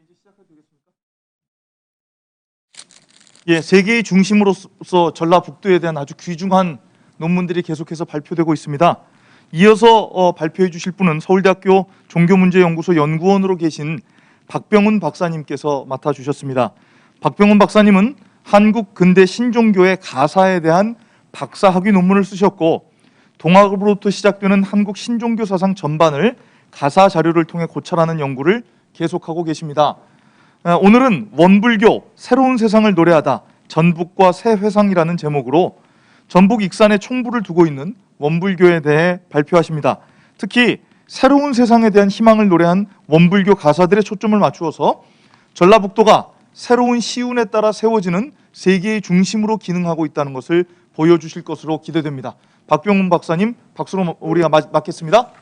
이제 시작해도 되겠습니까? 예, 세계의 중심으로서 전라북도에 대한 아주 귀중한 논문들이 계속해서 발표되고 있습니다. 이어서 발표해 주실 분은 서울대학교 종교문제연구소 연구원으로 계신 박병훈 박사님께서 맡아주셨습니다. 박병훈 박사님은 한국 근대 신종교의 가사에 대한 박사학위 논문을 쓰셨고, 동학으로부터 시작되는 한국 신종교 사상 전반을 가사 자료를 통해 고찰하는 연구를 계속하고 계십니다. 오늘은 원불교 새로운 세상을 노래하다 전북과 새 회상이라는 제목으로 전북 익산에 총부를 두고 있는 원불교에 대해 발표하십니다. 특히 새로운 세상에 대한 희망을 노래한 원불교 가사들에 초점을 맞추어서 전라북도가 새로운 시운에 따라 세워지는 세계의 중심으로 기능하고 있다는 것을 보여주실 것으로 기대됩니다. 박병훈 박사님, 박수로 우리가 맞겠습니다.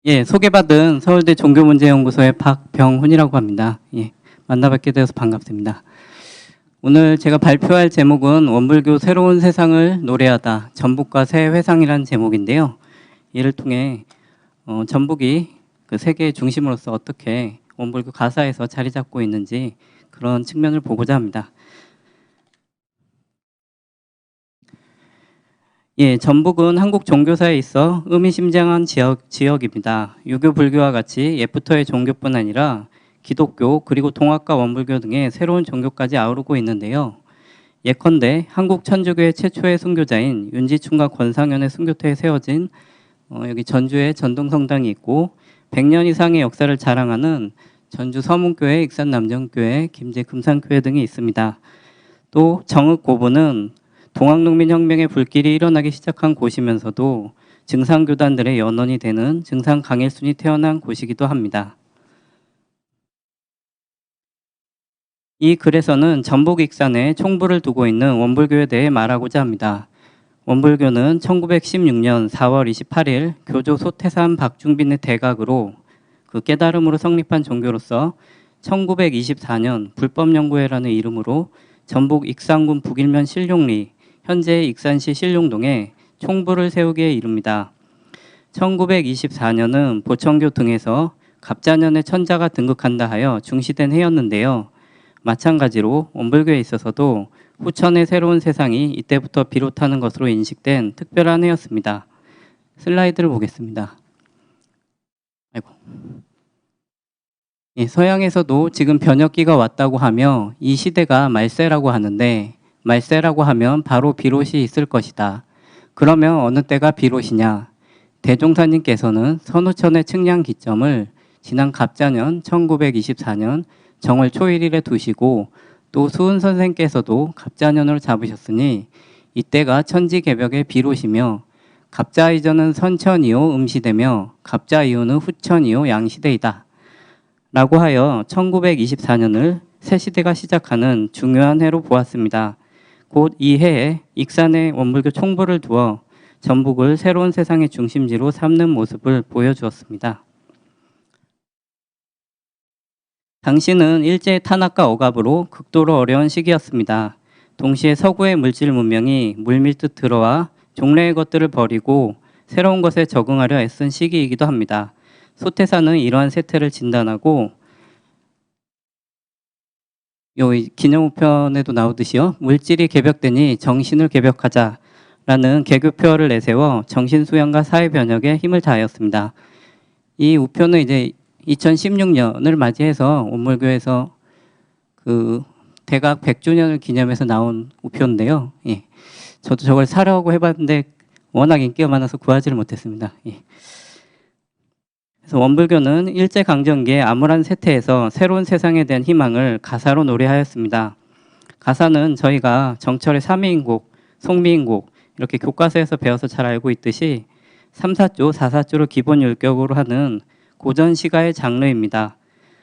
예, 소개받은 서울대 종교문제연구소의 박병훈이라고 합니다. 예, 만나뵙게 되어서 반갑습니다. 오늘 제가 발표할 제목은 원불교 새로운 세상을 노래하다 전북과 새 회상이라는 제목인데요. 이를 통해 전북이 그 세계의 중심으로서 어떻게 원불교 가사에서 자리 잡고 있는지 그런 측면을 보고자 합니다. 예, 전북은 한국 종교사에 있어 의미심장한 지역입니다. 유교, 불교와 같이 옛부터의 종교뿐 아니라 기독교 그리고 동학과 원불교 등의 새로운 종교까지 아우르고 있는데요. 예컨대 한국 천주교의 최초의 순교자인 윤지충과 권상현의 순교터에 세워진 여기 전주에 전동성당이 있고 100년 이상의 역사를 자랑하는 전주 서문교회, 익산 남정교회, 김제 금산교회 등이 있습니다. 또 정읍 고부는 동학농민혁명의 불길이 일어나기 시작한 곳이면서도 증상교단들의 연원이 되는 증상 강일순이 태어난 곳이기도 합니다. 이 글에서는 전북 익산에 총부를 두고 있는 원불교에 대해 말하고자 합니다. 원불교는 1916년 4월 28일 교조 소태산 박중빈의 대각으로 그 깨달음으로 성립한 종교로서 1924년 불법연구회라는 이름으로 전북 익산군 북일면 신룡리 현재 익산시 신룡동에 총부를 세우기에 이릅니다. 1924년은 보천교 등에서 갑자년에 천자가 등극한다 하여 중시된 해였는데요. 마찬가지로 원불교에 있어서도 후천의 새로운 세상이 이때부터 비롯하는 것으로 인식된 특별한 해였습니다. 슬라이드를 보겠습니다. 예, 서양에서도 지금 변혁기가 왔다고 하며 이 시대가 말세라고 하는데, 말세라고 하면 바로 비롯이 있을 것이다. 그러면 어느 때가 비롯이냐? 대종사님께서는 선우천의 측량 기점을 지난 갑자년 1924년 정월 초일일에 두시고 또 수은 선생께서도 갑자년으로 잡으셨으니 이때가 천지개벽의 비롯이며 갑자 이전은 선천이요 음시되며 갑자 이후는 후천이요 양시대이다. 라고 하여 1924년을 새시대가 시작하는 중요한 해로 보았습니다. 곧 이 해에 익산에 원불교 총부를 두어 전북을 새로운 세상의 중심지로 삼는 모습을 보여주었습니다. 당시는 일제의 탄압과 억압으로 극도로 어려운 시기였습니다. 동시에 서구의 물질 문명이 물밀듯 들어와 종래의 것들을 버리고 새로운 것에 적응하려 애쓴 시기이기도 합니다. 소태사는 이러한 세태를 진단하고 요 기념우편에도 나오듯이요. 물질이 개벽되니 정신을 개벽하자라는 개교표를 내세워 정신수양과 사회변혁에 힘을 다하였습니다. 이 우표는 이제 2016년을 맞이해서 원불교에서 그 대각 100주년을 기념해서 나온 우표인데요. 예. 저도 저걸 사려고 해봤는데 워낙 인기가 많아서 구하지를 못했습니다. 예. 그래서 원불교는 일제강점기의 암울한 세태에서 새로운 세상에 대한 희망을 가사로 노래하였습니다. 가사는 저희가 정철의 삼위인곡, 송미인곡 이렇게 교과서에서 배워서 잘 알고 있듯이 3, 4조, 4, 4조를 기본 율격으로 하는 고전 시가의 장르입니다.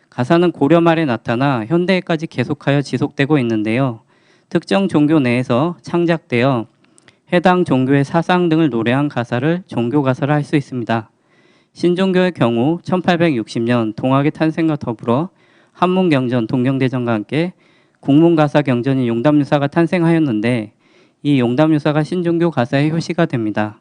가사는 고려 말에 나타나 현대에까지 계속하여 지속되고 있는데요. 특정 종교 내에서 창작되어 해당 종교의 사상 등을 노래한 가사를 종교가사라 할 수 있습니다. 신종교의 경우 1860년 동학의 탄생과 더불어 한문경전, 동경대전과 함께 국문가사경전인 용담유사가 탄생하였는데 이 용담유사가 신종교 가사의 효시가 됩니다.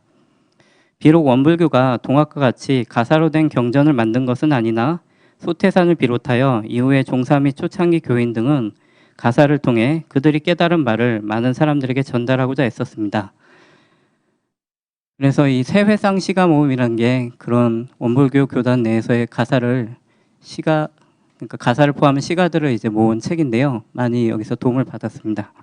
비록 원불교가 동학과 같이 가사로 된 경전을 만든 것은 아니나 소태산을 비롯하여 이후에 종사 및 초창기 교인 등은 가사를 통해 그들이 깨달은 바를 많은 사람들에게 전달하고자 애썼습니다. 그래서 이 세회상 시가 모음이라는 게 그런 원불교 교단 내에서의 가사를 그러니까 가사를 포함한 시가들을 이제 모은 책인데요. 많이 여기서 도움을 받았습니다.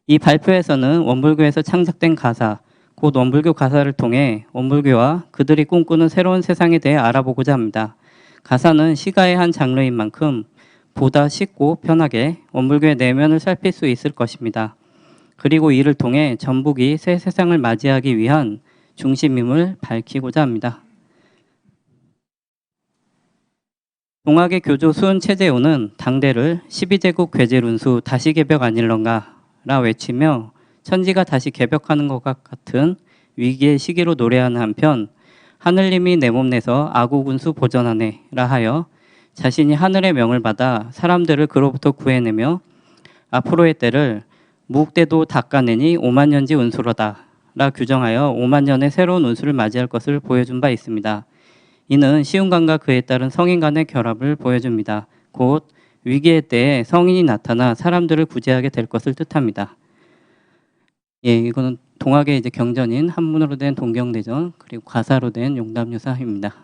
이 발표에서는 원불교에서 창작된 가사, 곧 원불교 가사를 통해 원불교와 그들이 꿈꾸는 새로운 세상에 대해 알아보고자 합니다. 가사는 시가의 한 장르인 만큼 보다 쉽고 편하게 원불교의 내면을 살필 수 있을 것입니다. 그리고 이를 통해 전북이 새 세상을 맞이하기 위한 중심임을 밝히고자 합니다. 동학의 교조 수은 최재호는 당대를 12제국 괴질운수 다시 개벽 아닐런가 라 외치며 천지가 다시 개벽하는 것과 같은 위기의 시기로 노래하는 한편 하늘님이 내 몸 내서 아구군수 보전하네 라 하여 자신이 하늘의 명을 받아 사람들을 그로부터 구해내며 앞으로의 때를 무국대도 닦아내니 5만년지 운수로다 라 규정하여 5만년의 새로운 운수를 맞이할 것을 보여준 바 있습니다. 이는 시운간과 그에 따른 성인 간의 결합을 보여줍니다. 곧 위기의 때에 성인이 나타나 사람들을 구제하게 될 것을 뜻합니다. 예, 이거는 동학의 이제 경전인 한문으로 된 동경대전 그리고 가사로 된 용담유사입니다.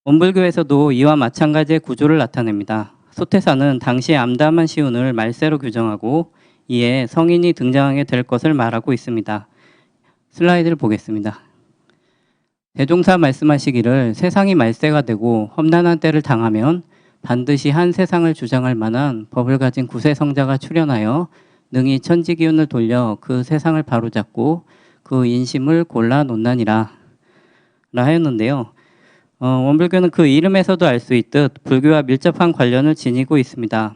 원불교에서도 이와 마찬가지의 구조를 나타냅니다. 소태사는 당시 암담한 시운을 말세로 규정하고 이에 성인이 등장하게 될 것을 말하고 있습니다. 슬라이드를 보겠습니다. 대종사 말씀하시기를 세상이 말세가 되고 험난한 때를 당하면 반드시 한 세상을 주장할 만한 법을 가진 구세성자가 출현하여 능히 천지기운을 돌려 그 세상을 바로잡고 그 인심을 골라 논나니라 라 하였는데요. 원불교는 그 이름에서도 알 수 있듯 불교와 밀접한 관련을 지니고 있습니다.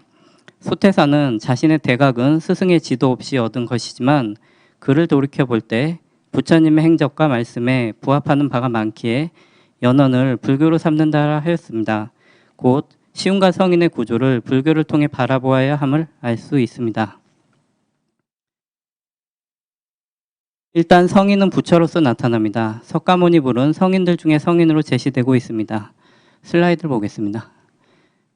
소태사는 자신의 대각은 스승의 지도 없이 얻은 것이지만 그를 돌이켜볼 때 부처님의 행적과 말씀에 부합하는 바가 많기에 연언을 불교로 삼는다 하였습니다. 곧 시운과 성인의 구조를 불교를 통해 바라보아야 함을 알 수 있습니다. 일단 성인은 부처로서 나타납니다. 석가모니 불은 성인들 중에 성인으로 제시되고 있습니다. 슬라이드를 보겠습니다.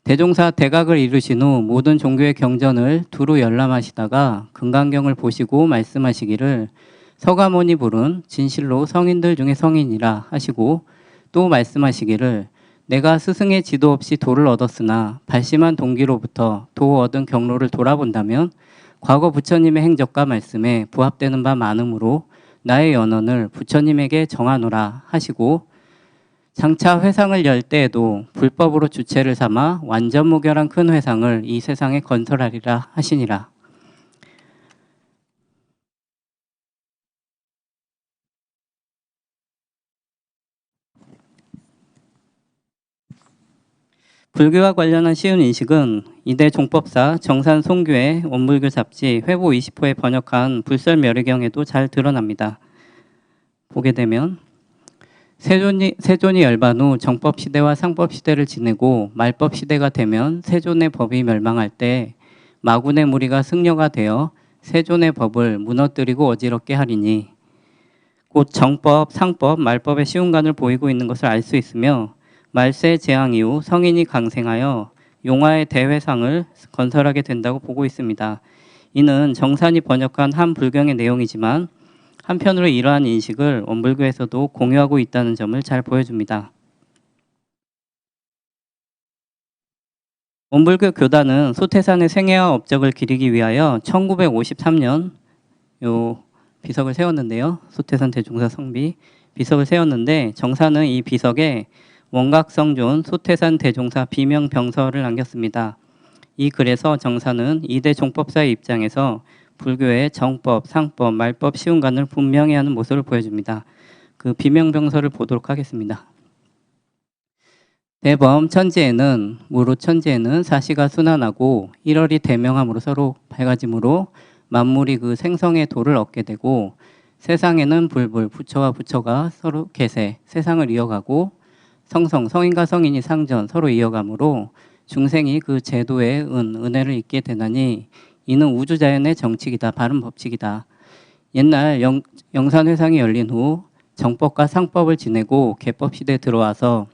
대종사 대각을 이루신 후 모든 종교의 경전을 두루 열람하시다가 금강경을 보시고 말씀하시기를 서가모니 불은 진실로 성인들 중에 성인이라 하시고 또 말씀하시기를 내가 스승의 지도 없이 도를 얻었으나 발심한 동기로부터 도 얻은 경로를 돌아본다면 과거 부처님의 행적과 말씀에 부합되는 바 많으므로 나의 연언을 부처님에게 정하노라 하시고 장차 회상을 열 때에도 불법으로 주체를 삼아 완전무결한 큰 회상을 이 세상에 건설하리라 하시니라. 불교와 관련한 쉬운 인식은 이대 종법사 정산 송규의 원불교 잡지 회보 20호에 번역한 불설멸의경에도 잘 드러납니다. 보게 되면 세존이 열반 후 정법시대와 상법시대를 지내고 말법시대가 되면 세존의 법이 멸망할 때 마군의 무리가 승려가 되어 세존의 법을 무너뜨리고 어지럽게 하리니 곧 정법, 상법, 말법의 시운간을 보이고 있는 것을 알 수 있으며 말세 재앙 이후 성인이 강생하여 용화의 대회상을 건설하게 된다고 보고 있습니다. 이는 정산이 번역한 한 불경의 내용이지만 한편으로 이러한 인식을 원불교에서도 공유하고 있다는 점을 잘 보여줍니다. 원불교 교단은 소태산의 생애와 업적을 기리기 위하여 1953년 요 비석을 세웠는데요. 소태산 대종사 성비 비석을 세웠는데 정사는 이 비석에 원각성존 소태산 대종사 비명병서를 남겼습니다. 이 글에서 정사는 이대 종법사의 입장에서 불교의 정법, 상법, 말법, 시운간을 분명히 하는 모습을 보여줍니다. 그 비명병서를 보도록 하겠습니다. 대범 천지에는 무릇 천지에는 사시가 순환하고 1월이 대명함으로 서로 밝아짐으로 만물이 그 생성의 도를 얻게 되고 세상에는 불불 부처와 부처가 서로 계세 세상을 이어가고 성성 성인과 성인이 상전 서로 이어가므로 중생이 그 제도의 은혜를 잊게 되나니 이는 우주자연의 정칙이다. 바른 법칙이다. 옛날 영산회상이 열린 후 정법과 상법을 지내고 개법 시대에 들어와서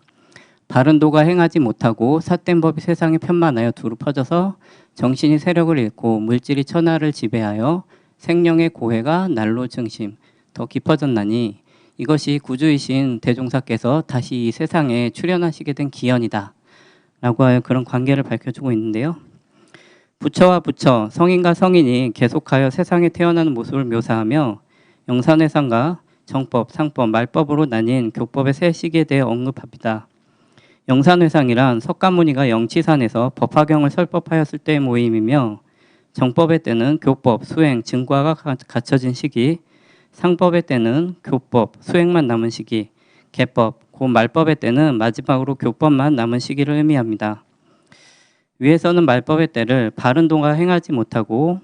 바른 도가 행하지 못하고 삿된 법이 세상에 편만하여 두루 퍼져서 정신이 세력을 잃고 물질이 천하를 지배하여 생명의 고해가 날로 증심 더 깊어졌나니 이것이 구주이신 대종사께서 다시 이 세상에 출현하시게 된 기연이다 라고 하여 그런 관계를 밝혀주고 있는데요. 부처와 부처, 성인과 성인이 계속하여 세상에 태어나는 모습을 묘사하며 영산회상과 정법, 상법, 말법으로 나뉜 교법의 세 시기에 대해 언급합니다. 영산회상이란 석가모니가 영치산에서 법화경을 설법하였을 때의 모임이며 정법의 때는 교법, 수행, 증과가 갖춰진 시기, 상법의 때는 교법, 수행만 남은 시기, 개법, 곧 말법의 때는 마지막으로 교법만 남은 시기를 의미합니다. 위에서는 말법의 때를 바른 도가 행하지 못하고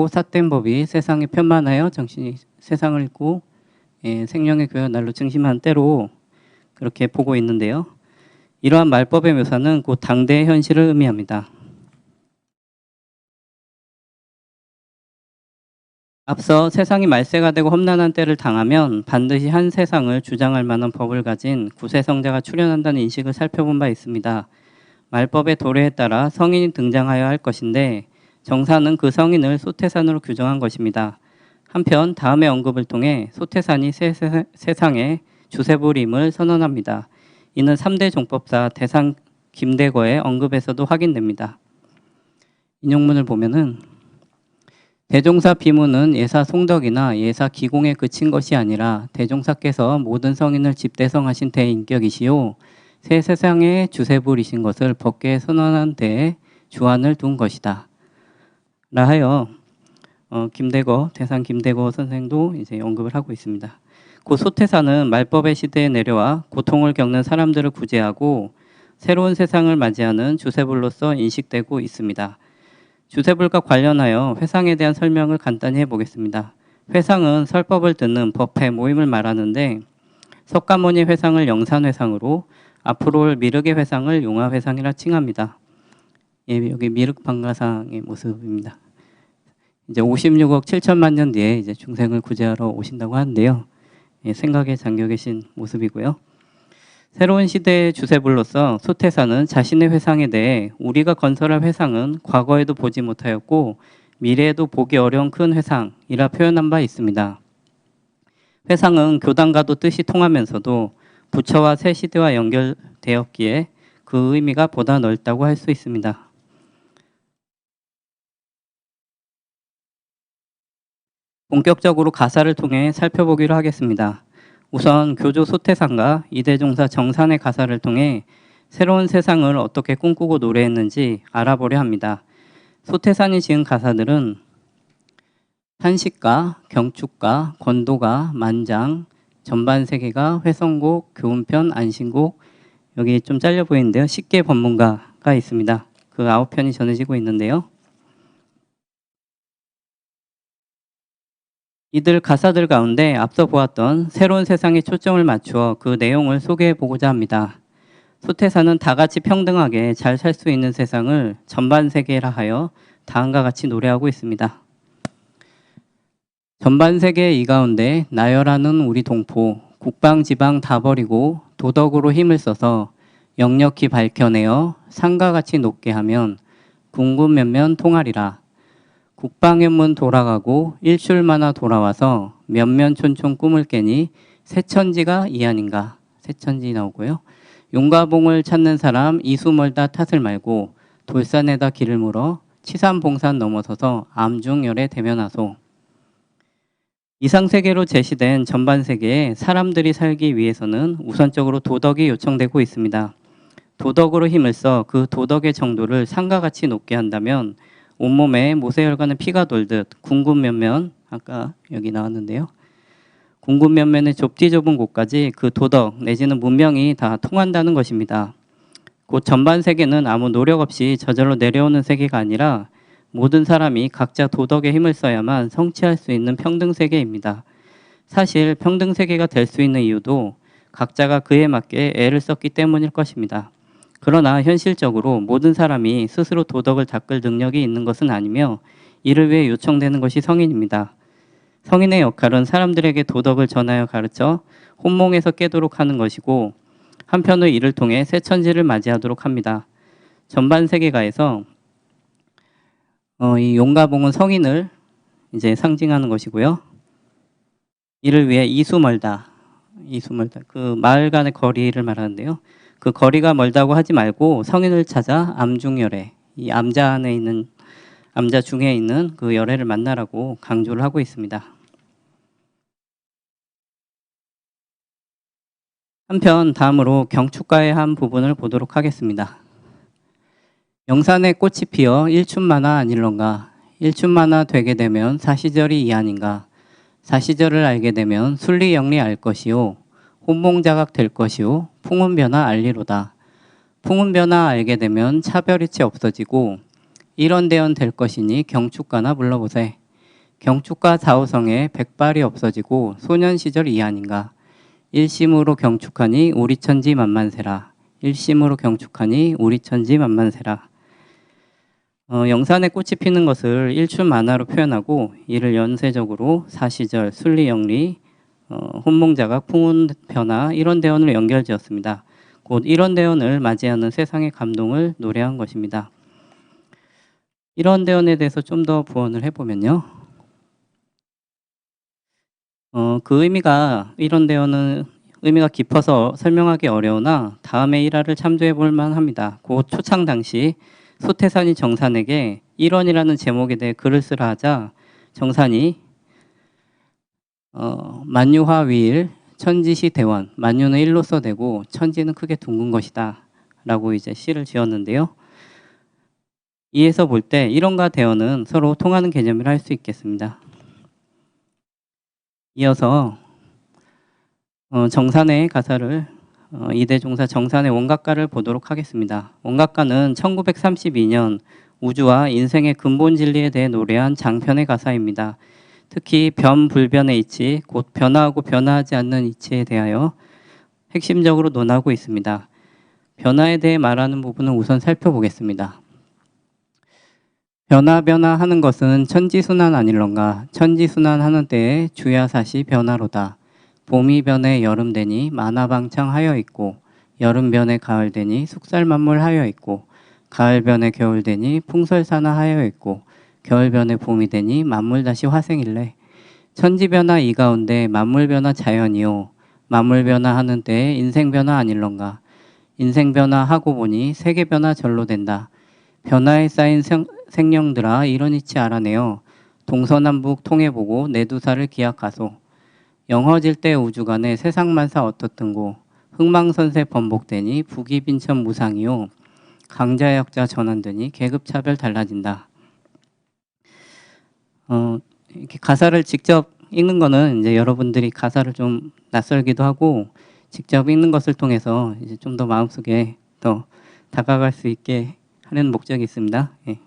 삿된 법이 세상에 편만하여 정신이 세상을 잃고 생명의 교회 날로 증심한 때로 그렇게 보고 있는데요. 이러한 말법의 묘사는 곧 당대의 현실을 의미합니다. 앞서 세상이 말세가 되고 험난한 때를 당하면 반드시 한 세상을 주장할 만한 법을 가진 구세성자가 출현한다는 인식을 살펴본 바 있습니다. 말법의 도래에 따라 성인이 등장하여야 할 것인데 정사는 그 성인을 소태산으로 규정한 것입니다. 한편 다음의 언급을 통해 소태산이 세상의 주세불임을 선언합니다. 이는 3대 종법사 대상 김대거의 언급에서도 확인됩니다. 인용문을 보면은 대종사 비문은 예사 송덕이나 예사 기공에 그친 것이 아니라 대종사께서 모든 성인을 집대성하신 대인격이시요 새 세상의 주세불이신 것을 법계에 선언한 데에 주안을 둔 것이다. 라 하여 김대거 대상 김대거 선생도 이제 언급을 하고 있습니다. 고 소태사는 말법의 시대에 내려와 고통을 겪는 사람들을 구제하고 새로운 세상을 맞이하는 주세불로서 인식되고 있습니다. 주세불과 관련하여 회상에 대한 설명을 간단히 해보겠습니다. 회상은 설법을 듣는 법회 모임을 말하는데 석가모니 회상을 영산회상으로 앞으로 올 미륵의 회상을 용화회상이라 칭합니다. 예, 여기 미륵방가상의 모습입니다. 이제 56억 7천만 년 뒤에 이제 중생을 구제하러 오신다고 하는데요. 예, 생각에 잠겨 계신 모습이고요. 새로운 시대의 주세불로서 소태사는 자신의 회상에 대해 우리가 건설할 회상은 과거에도 보지 못하였고 미래에도 보기 어려운 큰 회상이라 표현한 바 있습니다. 회상은 교단과도 뜻이 통하면서도 부처와 새 시대와 연결되었기에 그 의미가 보다 넓다고 할 수 있습니다. 본격적으로 가사를 통해 살펴보기로 하겠습니다. 우선 교조 소태산과 이대종사 정산의 가사를 통해 새로운 세상을 어떻게 꿈꾸고 노래했는지 알아보려 합니다. 소태산이 지은 가사들은 탄식가, 경축가, 권도가, 만장, 전반세계가, 회성곡, 교훈편, 안신곡, 여기 좀 잘려 보이는데요. 10개 법문가가 있습니다. 그 9편이 전해지고 있는데요. 이들 가사들 가운데 앞서 보았던 새로운 세상에 초점을 맞추어 그 내용을 소개해 보고자 합니다. 소태사는 다 같이 평등하게 잘 살 수 있는 세상을 전반세계라 하여 다음과 같이 노래하고 있습니다. 전반세계 이 가운데 나열하는 우리 동포 국방지방 다 버리고 도덕으로 힘을 써서 역력히 밝혀내어 상과 같이 높게 하면 궁금 면면 통하리라. 국방현문 돌아가고 일출마나 돌아와서 면면촌촌 꿈을 깨니 새천지가 이 아닌가. 새천지 나오고요. 용가봉을 찾는 사람 이수 멀다 탓을 말고 돌산에다 길을 물어 치산봉산 넘어서서 암중열에 대면하소. 이상세계로 제시된 전반세계에 사람들이 살기 위해서는 우선적으로 도덕이 요청되고 있습니다. 도덕으로 힘을 써 그 도덕의 정도를 상과 같이 높게 한다면 온몸에 모세혈관의 피가 돌듯 궁금면면, 아까 여기 나왔는데요. 궁금면면의 좁디 좁은 곳까지 그 도덕 내지는 문명이 다 통한다는 것입니다. 곧 전반 세계는 아무 노력 없이 저절로 내려오는 세계가 아니라 모든 사람이 각자 도덕에 힘을 써야만 성취할 수 있는 평등 세계입니다. 사실 평등 세계가 될 수 있는 이유도 각자가 그에 맞게 애를 썼기 때문일 것입니다. 그러나 현실적으로 모든 사람이 스스로 도덕을 닦을 능력이 있는 것은 아니며 이를 위해 요청되는 것이 성인입니다. 성인의 역할은 사람들에게 도덕을 전하여 가르쳐 혼몽에서 깨도록 하는 것이고 한편으로 이를 통해 새 천지를 맞이하도록 합니다. 전반 세계가에서 이 용가봉은 성인을 이제 상징하는 것이고요. 이를 위해 이수 멀다 그 마을 간의 거리를 말하는데요. 그 거리가 멀다고 하지 말고 성인을 찾아 암중열애, 이 암자 안에 있는 암자 중에 있는 그 열애를 만나라고 강조를 하고 있습니다. 한편 다음으로 경축가의 한 부분을 보도록 하겠습니다. 영산에 꽃이 피어 일춘만화 아닐런가. 일춘만화 되게 되면 사시절이 이하인가. 사시절을 알게 되면 순리영리 알 것이요. 혼몽자각 될 것이요. 풍운변화 알리로다. 풍운변화 알게 되면 차별이치 없어지고 일원대원 될 것이니 경축가나 불러보세. 경축가 사후성에 백발이 없어지고 소년시절 이하인가. 일심으로 경축하니 우리천지 만만세라. 일심으로 경축하니 우리천지 만만세라. 영산에 꽃이 피는 것을 일춘만화로 표현하고 이를 연쇄적으로 사시절, 순리영리, 혼몽자각, 풍운변화 이런 대원으로 연결지었습니다. 곧 이런 대원을 맞이하는 세상의 감동을 노래한 것입니다. 이런 대원에 대해서 좀 더 부언을 해보면요. 그 이런 대원은 의미가 깊어서 설명하기 어려우나 다음의 일화를 참조해 볼 만합니다. 곧 초창 당시 소태산이 정산에게 일원이라는 제목에 대해 글을 쓰라 하자 정산이 만유화 위일 천지시 대원, 만유는 일로서 되고 천지는 크게 둥근 것이다 라고 이제 시를 지었는데요. 이에서 볼 때 일원과 대원은 서로 통하는 개념이라 할 수 있겠습니다. 이어서 정산의 가사를 이대종사 정산의 원각가를 보도록 하겠습니다. 원각가는 1932년 우주와 인생의 근본 진리에 대해 노래한 장편의 가사입니다. 특히 변불변의 이치, 곧 변화하고 변화하지 않는 이치에 대하여 핵심적으로 논하고 있습니다. 변화에 대해 말하는 부분은 우선 살펴보겠습니다. 변화하는 것은 천지순환 아닐런가. 천지순환하는 때에 주야사시 변화로다. 봄이 변해 여름 되니 만화방창 하여 있고 여름 변해 가을 되니 숙살만물 하여 있고 가을 변해 겨울 되니 풍설산화 하여 있고 겨울 변해 봄이 되니 만물 다시 화생일래. 천지 변화 이 가운데 만물 변화 자연이요. 만물 변화하는 때에 인생 변화 아닐런가. 인생 변화하고 보니 세계 변화 절로 된다. 변화에 쌓인 생령들아 이런 이치 알아내어 동서남북 통해보고 내두사를 기약하소. 영허질 때 우주간에 세상만사 어떻든고 흥망선세 번복되니 부기빈천 무상이요. 강자역자 전환되니 계급차별 달라진다. 이렇게 가사를 직접 읽는 거는 이제 여러분들이 가사를 좀 낯설기도 하고 직접 읽는 것을 통해서 이제 좀 더 마음속에 더 다가갈 수 있게 하는 목적이 있습니다. 예.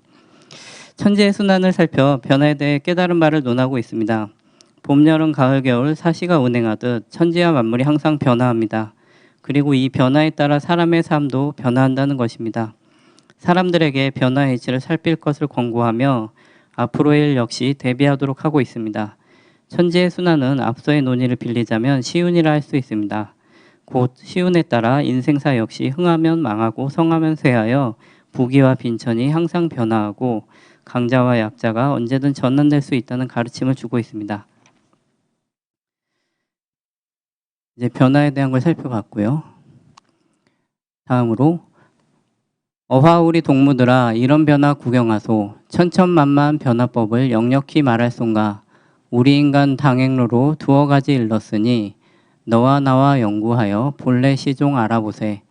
천지의 순환을 살펴 변화에 대해 깨달은 바를 논하고 있습니다. 봄, 여름, 가을, 겨울 사시가 운행하듯 천지와 만물이 항상 변화합니다. 그리고 이 변화에 따라 사람의 삶도 변화한다는 것입니다. 사람들에게 변화의 이치를 살필 것을 권고하며 앞으로의 일 역시 대비하도록 하고 있습니다. 천지의 순환은 앞서의 논의를 빌리자면 시운이라 할 수 있습니다. 곧 시운에 따라 인생사 역시 흥하면 망하고 성하면 쇠하여 부귀와 빈천이 항상 변화하고 강자와 약자가 언제든 전환될 수 있다는 가르침을 주고 있습니다. 이제 변화에 대한 걸 살펴봤고요. 다음으로 어화우리 동무들아 이런 변화 구경하소. 천천만만 변화법을 역력히 말할손가. 우리 인간 당행로로 두어 가지 일렀으니 너와 나와 연구하여 본래 시종 알아보세.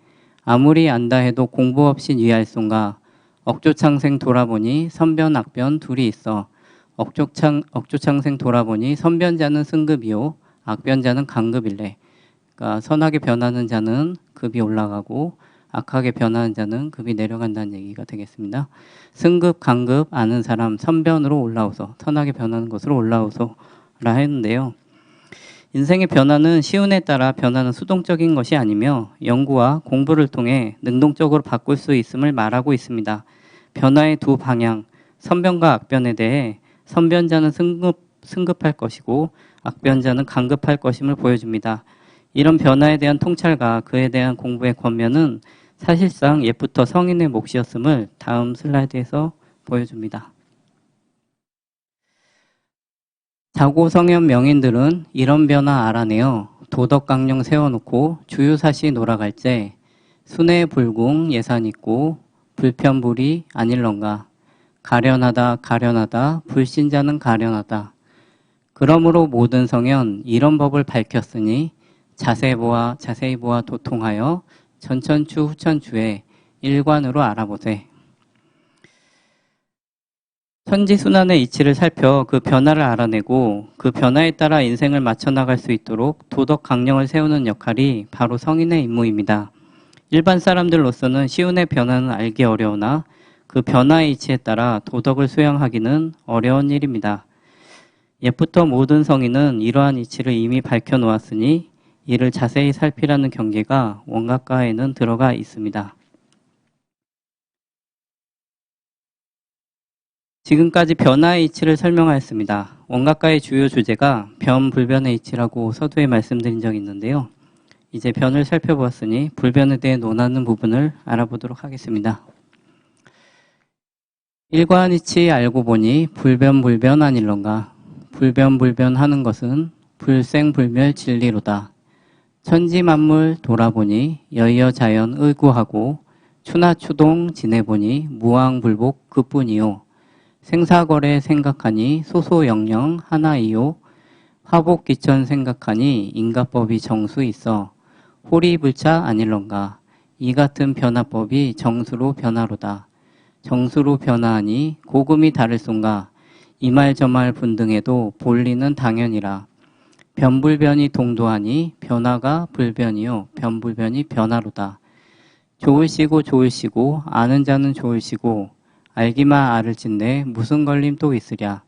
아무리 안다 해도 공부 없이 이해할손가. 억조창생 돌아보니 선변 악변 둘이 있어. 억조창생 돌아보니 선변자는 승급이요 악변자는 강급일래. 그러니까 선하게 변하는 자는 급이 올라가고 악하게 변하는 자는 급이 내려간다는 얘기가 되겠습니다. 승급, 강급 아는 사람 선변으로 올라오소. 선하게 변하는 것으로 올라오소라 했는데요. 인생의 변화는 시운에 따라 변하는 수동적인 것이 아니며 연구와 공부를 통해 능동적으로 바꿀 수 있음을 말하고 있습니다. 변화의 두 방향, 선변과 악변에 대해 선변자는 승급할 것이고 악변자는 강급할 것임을 보여줍니다. 이런 변화에 대한 통찰과 그에 대한 공부의 권면은 사실상 옛부터 성인의 몫이었음을 다음 슬라이드에서 보여줍니다. 자고성현 명인들은 이런 변화 알아내어 도덕강령 세워놓고 주유사시 놀아갈제 순회 불궁 예산 있고 불편불이 아닐런가. 가련하다 불신자는 가련하다. 그러므로 모든 성현 이런 법을 밝혔으니 자세히 보아 도통하여 전천추 후천추에 일관으로 알아보세. 천지순환의 이치를 살펴 그 변화를 알아내고 그 변화에 따라 인생을 맞춰나갈 수 있도록 도덕 강령을 세우는 역할이 바로 성인의 임무입니다. 일반 사람들로서는 시운의 변화는 알기 어려우나 그 변화의 이치에 따라 도덕을 수양하기는 어려운 일입니다. 옛부터 모든 성인은 이러한 이치를 이미 밝혀놓았으니 이를 자세히 살피라는 경계가 원각가에는 들어가 있습니다. 지금까지 변화의 이치를 설명하였습니다. 원각가의 주요 주제가 변불변의 이치라고 서두에 말씀드린 적이 있는데요. 이제 변을 살펴보았으니 불변에 대해 논하는 부분을 알아보도록 하겠습니다. 일관이치 알고 보니 불변 아닐런가. 불변 하는 것은 불생불멸 진리로다. 천지만물 돌아보니 여여 자연 의구하고 추나추동 지내보니 무왕불복 그뿐이요. 생사거래 생각하니 소소영영 하나이요. 화복기천 생각하니 인가법이 정수 있어. 호리불차 아닐런가. 이 같은 변화법이 정수로 변화로다. 정수로 변화하니 고금이 다를손가. 이 말 저 말 분등해도 본리는 당연이라. 변불변이 동도하니 변화가 불변이요 변불변이 변화로다. 좋을시고 아는 자는 좋을시고 알기만 알을진데 무슨 걸림 또 있으랴.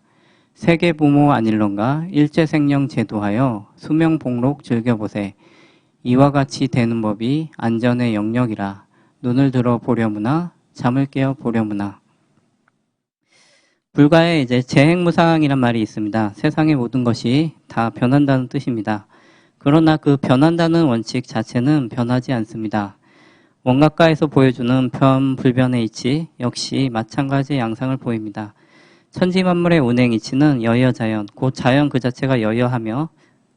세계부모 아닐런가 일제생령 제도하여 수명복록 즐겨보세. 이와 같이 되는 법이 안전의 영역이라. 눈을 들어 보려무나 잠을 깨어 보려무나. 불가에 이제 재행무상이란 말이 있습니다. 세상의 모든 것이 다 변한다는 뜻입니다. 그러나 그 변한다는 원칙 자체는 변하지 않습니다. 원각가에서 보여주는 변불변의 이치 역시 마찬가지의 양상을 보입니다. 천지만물의 운행 이치는 여여자연, 곧 자연 그 자체가 여여하며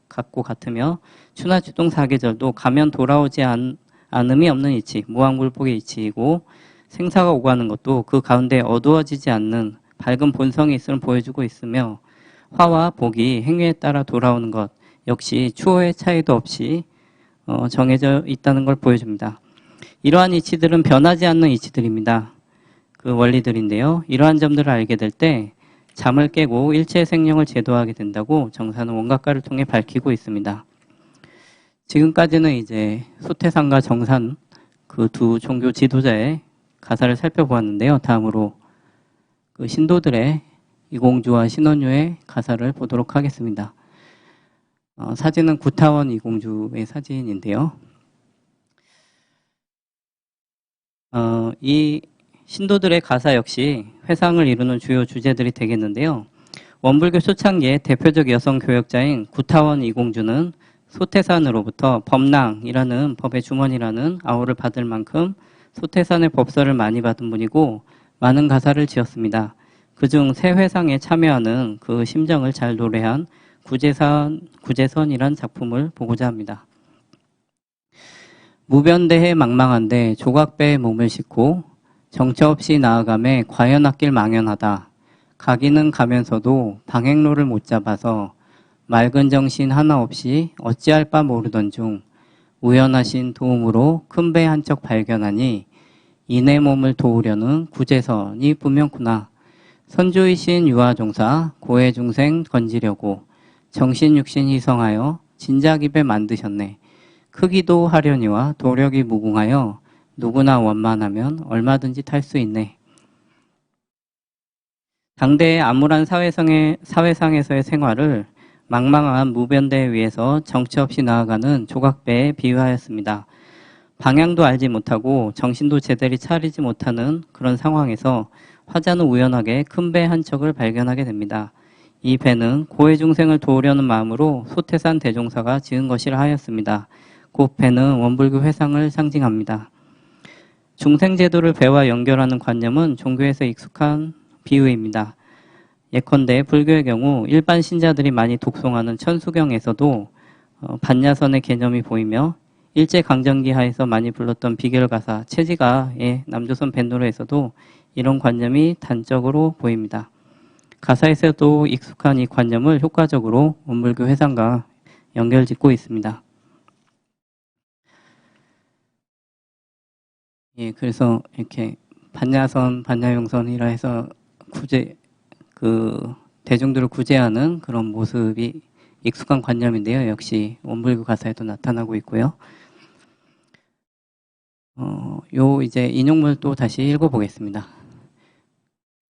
같으며 추나추동 사계절도 가면 돌아오지 않음이 없는 이치, 무왕불복의 이치이고 생사가 오가는 것도 그 가운데 어두워지지 않는 밝은 본성이 있음을 보여주고 있으며 화와 복이 행위에 따라 돌아오는 것 역시 추호의 차이도 없이 정해져 있다는 걸 보여줍니다. 이러한 이치들은 변하지 않는 이치들입니다. 그 원리들인데요. 이러한 점들을 알게 될 때 잠을 깨고 일체의 생명을 제도하게 된다고 정사는 원각가를 통해 밝히고 있습니다. 지금까지는 이제 소태산과 정산 그 두 종교 지도자의 가사를 살펴보았는데요. 다음으로 그 신도들의 이공주와 신원유의 가사를 보도록 하겠습니다. 사진은 구타원 이공주의 사진인데요. 이 신도들의 가사 역시 회상을 이루는 주요 주제들이 되겠는데요. 원불교 초창기의 대표적 여성 교역자인 구타원 이공주는 소태산으로부터 법랑이라는 법의 주머니라는 아우를 받을 만큼 소태산의 법서를 많이 받은 분이고 많은 가사를 지었습니다. 그중 새 회상에 참여하는 그 심정을 잘 노래한 구제선이란 작품을 보고자 합니다. 무변대해 망망한데 조각배에 몸을 싣고 정처 없이 나아가매 과연 앞길 망연하다. 가기는 가면서도 방행로를 못 잡아서 맑은 정신 하나 없이 어찌할 바 모르던 중 우연하신 도움으로 큰 배 한 척 발견하니 이내 몸을 도우려는 구제선이 분명구나. 선조이신 유아종사 고해중생 건지려고 정신육신 희성하여 진작입에 만드셨네. 크기도 하려니와 도력이 무궁하여 누구나 원만하면 얼마든지 탈 수 있네. 당대의 암울한 사회상에서의 생활을 망망한 무변대 위에서 정처 없이 나아가는 조각배에 비유하였습니다. 방향도 알지 못하고 정신도 제대로 차리지 못하는 그런 상황에서 화자는 우연하게 큰 배 한 척을 발견하게 됩니다. 이 배는 고해중생을 도우려는 마음으로 소태산 대종사가 지은 것이라 하였습니다. 곧 배는 원불교 회상을 상징합니다. 중생제도를 배와 연결하는 관념은 종교에서 익숙한 비유입니다. 예컨대 불교의 경우 일반 신자들이 많이 독송하는 천수경에서도 반야선의 개념이 보이며 일제강점기 하에서 많이 불렀던 비결가사 채지가의 남조선 밴도로에서도 이런 관념이 단적으로 보입니다. 가사에서도 익숙한 이 관념을 효과적으로 원불교 회상과 연결짓고 있습니다. 예, 그래서 이렇게 반야선, 반야용선이라 해서 대중들을 구제하는 그런 모습이 익숙한 관념인데요. 역시 원불교 가사에도 나타나고 있고요. 이제 인용물 또 다시 읽어보겠습니다.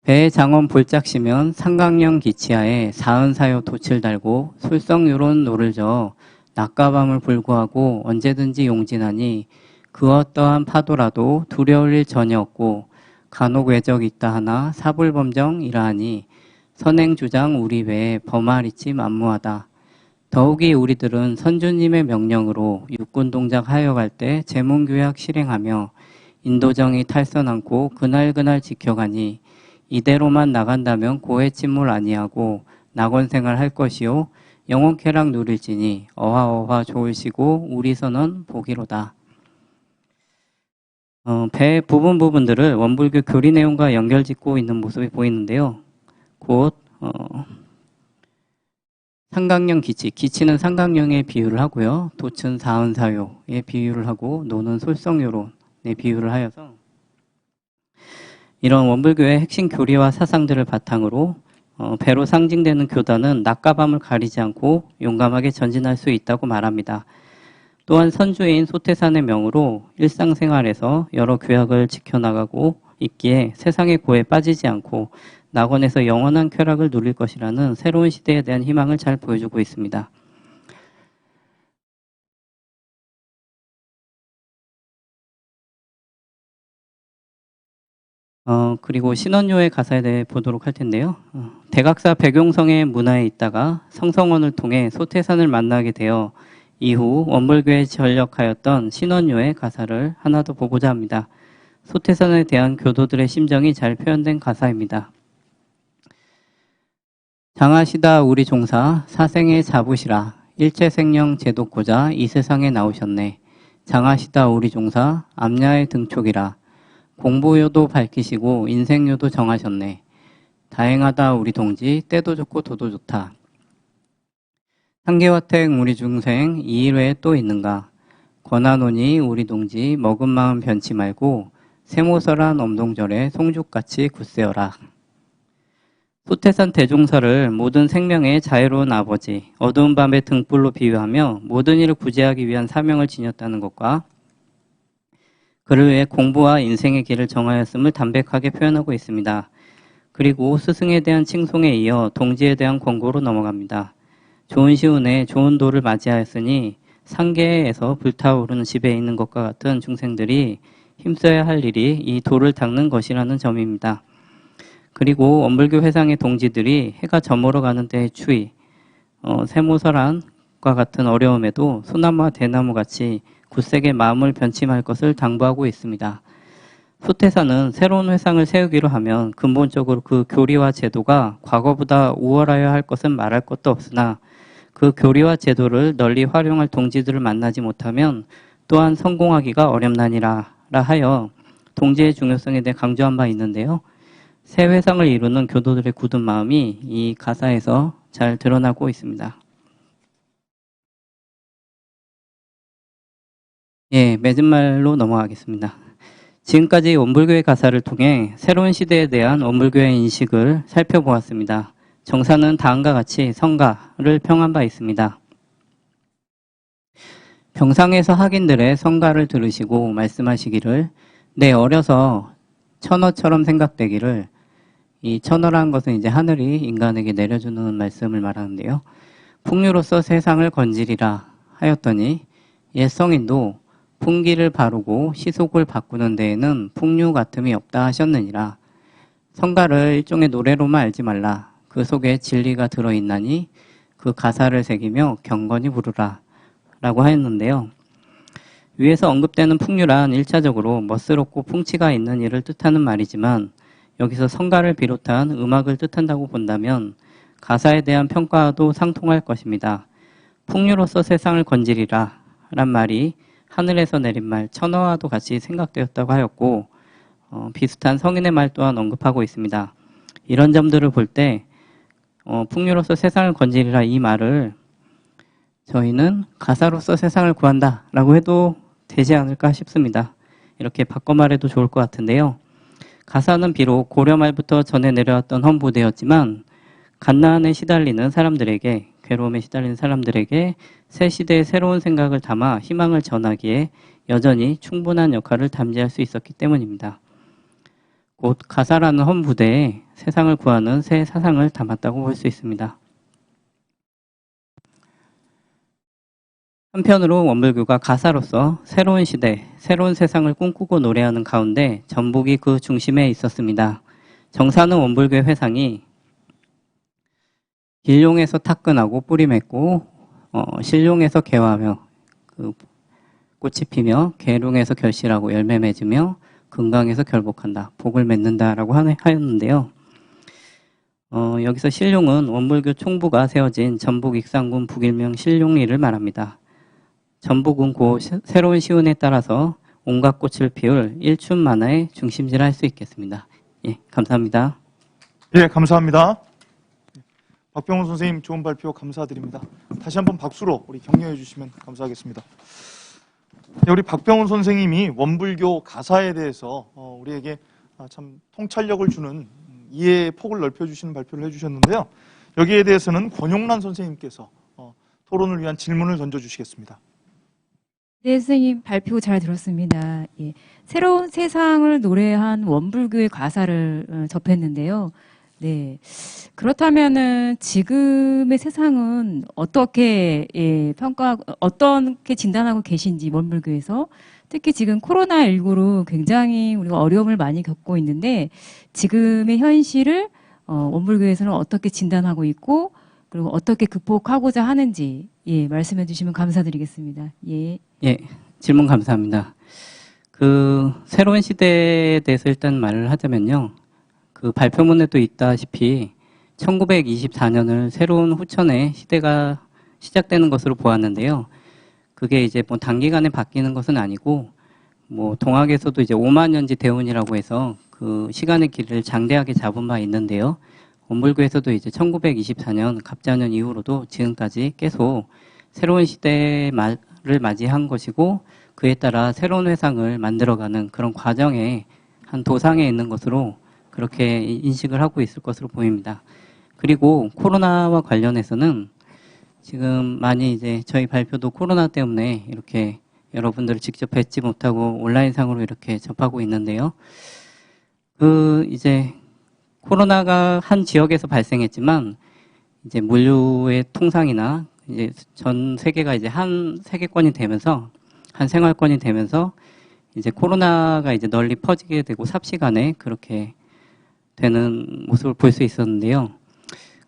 배장원 볼짝시면 상강령 기치하에 사은사요 돛을 달고 솔성유론 노를 저어 낮과 밤을 불구하고 언제든지 용진하니 그 어떠한 파도라도 두려울 일 전혀 없고 간혹 외적 있다 하나 사불범정 이라하니 선행주장 우리 외에 범하리치 만무하다. 더욱이 우리들은 선주님의 명령으로 육군동작 하여갈 때 제문규약 실행하며 인도정이 탈선 않고 그날그날 지켜가니 이대로만 나간다면 고해침몰 아니하고 낙원생활 할 것이요 영원쾌락 누릴지니 어화어화 좋을시고 우리 선언 보기로다. 배 부분들을 원불교 교리 내용과 연결짓고 있는 모습이 보이는데요. 곧 상강령 기치는 상강령에 비유를 하고요. 돛은 사은사요에 비유를 하고 노는 솔성요론에 비유를 하여서 이런 원불교의 핵심 교리와 사상들을 바탕으로 배로 상징되는 교단은 낮과 밤을 가리지 않고 용감하게 전진할 수 있다고 말합니다. 또한 선주인 소태산의 명으로 일상생활에서 여러 규약을 지켜나가고 있기에 세상의 고에 빠지지 않고 낙원에서 영원한 쾌락을 누릴 것이라는 새로운 시대에 대한 희망을 잘 보여주고 있습니다. 그리고 신원요의 가사에 대해 보도록 할 텐데요. 대각사 백용성의 문화에 있다가 성성원을 통해 소태산을 만나게 되어 이후 원불교에 전역하였던 신원요의 가사를 하나 더 보고자 합니다. 소태산에 대한 교도들의 심정이 잘 표현된 가사입니다. 장하시다 우리 종사 사생에 잡으시라 일체생령 제도고자 이 세상에 나오셨네. 장하시다 우리 종사 암야의 등촉이라 공보요도 밝히시고 인생요도 정하셨네. 다행하다 우리 동지 때도 좋고 도도 좋다. 상계화택 우리 중생 이 일 외에 또 있는가. 권하노니 우리 동지 먹은 마음 변치 말고 세모설한 엄동절에 송죽같이 굳세어라. 소태산 대종사를 모든 생명의 자유로운 아버지, 어두운 밤의 등불로 비유하며 모든 일을 구제하기 위한 사명을 지녔다는 것과 그를 위해 공부와 인생의 길을 정하였음을 담백하게 표현하고 있습니다. 그리고 스승에 대한 칭송에 이어 동지에 대한 권고로 넘어갑니다. 좋은 시운에 좋은 도를 맞이하였으니 상계에서 불타오르는 집에 있는 것과 같은 중생들이 힘써야 할 일이 이 도를 닦는 것이라는 점입니다. 그리고 원불교 회상의 동지들이 해가 저물어 가는 때의 추위, 세모설한과 같은 어려움에도 소나무와 대나무 같이 굳세게 마음을 변침할 것을 당부하고 있습니다. 소태산은 새로운 회상을 세우기로 하면 근본적으로 그 교리와 제도가 과거보다 우월하여야 할 것은 말할 것도 없으나 그 교리와 제도를 널리 활용할 동지들을 만나지 못하면 또한 성공하기가 어렵나니라 하여 동지의 중요성에 대해 강조한 바 있는데요. 새 회상을 이루는 교도들의 굳은 마음이 이 가사에서 잘 드러나고 있습니다. 예, 맺은 말로 넘어가겠습니다. 지금까지 원불교의 가사를 통해 새로운 시대에 대한 원불교의 인식을 살펴보았습니다. 정사는 다음과 같이 성가를 평한 바 있습니다. 병상에서 학인들의 성가를 들으시고 말씀하시기를 내 어려서 천어처럼 생각되기를, 이 천어라는 것은 이제 하늘이 인간에게 내려주는 말씀을 말하는데요. 풍류로서 세상을 건지리라 하였더니 옛 성인도 풍기를 바르고 시속을 바꾸는 데에는 풍류 같음이 없다 하셨느니라. 성가를 일종의 노래로만 알지 말라. 그 속에 진리가 들어있나니 그 가사를 새기며 경건히 부르라 라고 하였는데요. 위에서 언급되는 풍류란 1차적으로 멋스럽고 풍치가 있는 일을 뜻하는 말이지만 여기서 성가를 비롯한 음악을 뜻한다고 본다면 가사에 대한 평가도 상통할 것입니다. 풍류로서 세상을 건지리라 란 말이 하늘에서 내린 말 천어와도 같이 생각되었다고 하였고 비슷한 성인의 말 또한 언급하고 있습니다. 이런 점들을 볼 때 풍류로서 세상을 건지리라 이 말을 저희는 가사로서 세상을 구한다 라고 해도 되지 않을까 싶습니다. 이렇게 바꿔 말해도 좋을 것 같은데요. 가사는 비록 고려 말부터 전해 내려왔던 헌부대였지만 갓난에 시달리는 사람들에게, 괴로움에 시달리는 사람들에게 새 시대의 새로운 생각을 담아 희망을 전하기에 여전히 충분한 역할을 담지할 수 있었기 때문입니다. 곧 가사라는 헌부대에 세상을 구하는 새 사상을 담았다고 볼 수 있습니다. 한편으로 원불교가 가사로서 새로운 시대, 새로운 세상을 꿈꾸고 노래하는 가운데 전북이 그 중심에 있었습니다. 정사는 원불교의 회상이 길용에서 탁근하고 뿌리 맺고 실용에서 개화하며 그 꽃이 피며 계룡에서 결실하고 열매 맺으며 금강에서 결복한다, 복을 맺는다라고 하였는데요. 여기서 실용은 원불교 총부가 세워진 전북 익산군 북일명 실용리를 말합니다. 전북은 고 새로운 시운에 따라서 온갖 꽃을 피울 일춘 만화의 중심지라 할 수 있겠습니다. 예, 감사합니다. 예, 감사합니다. 박병훈 선생님 좋은 발표 감사드립니다. 다시 한번 박수로 우리 격려해 주시면 감사하겠습니다. 네, 우리 박병훈 선생님이 원불교 가사에 대해서 우리에게 참 통찰력을 주는 이해의 폭을 넓혀주시는 발표를 해주셨는데요. 여기에 대해서는 권용란 선생님께서 토론을 위한 질문을 던져주시겠습니다. 네, 선생님 발표 잘 들었습니다. 예, 새로운 세상을 노래한 원불교의 가사를 접했는데요. 네, 그렇다면은 지금의 세상은 어떻게 어떻게 진단하고 계신지 원불교에서 특히 지금 코로나19로 굉장히 우리가 어려움을 많이 겪고 있는데 지금의 현실을 원불교에서는 어떻게 진단하고 있고 그리고 어떻게 극복하고자 하는지 말씀해 주시면 감사드리겠습니다. 예. 예, 질문 감사합니다. 그 새로운 시대에 대해서 일단 말을 하자면요. 그 발표문에도 있다시피 1924년을 새로운 후천의 시대가 시작되는 것으로 보았는데요. 그게 이제 뭐 단기간에 바뀌는 것은 아니고 뭐 동학에서도 이제 5만년지 대운이라고 해서 그 시간의 길이를 장대하게 잡은 바 있는데요. 원불교에서도 이제 1924년 갑자년 이후로도 지금까지 계속 새로운 시대를 맞이한 것이고 그에 따라 새로운 회상을 만들어가는 그런 과정에 한 도상에 있는 것으로 그렇게 인식을 하고 있을 것으로 보입니다. 그리고 코로나와 관련해서는 지금 많이 이제 저희 발표도 코로나 때문에 이렇게 여러분들을 직접 뵙지 못하고 온라인상으로 이렇게 접하고 있는데요. 이제 코로나가 한 지역에서 발생했지만 이제 물류의 통상이나 이제 전 세계가 이제 한 세계권이 되면서 한 생활권이 되면서 이제 코로나가 이제 널리 퍼지게 되고 삽시간에 그렇게 되는 모습을 볼 수 있었는데요.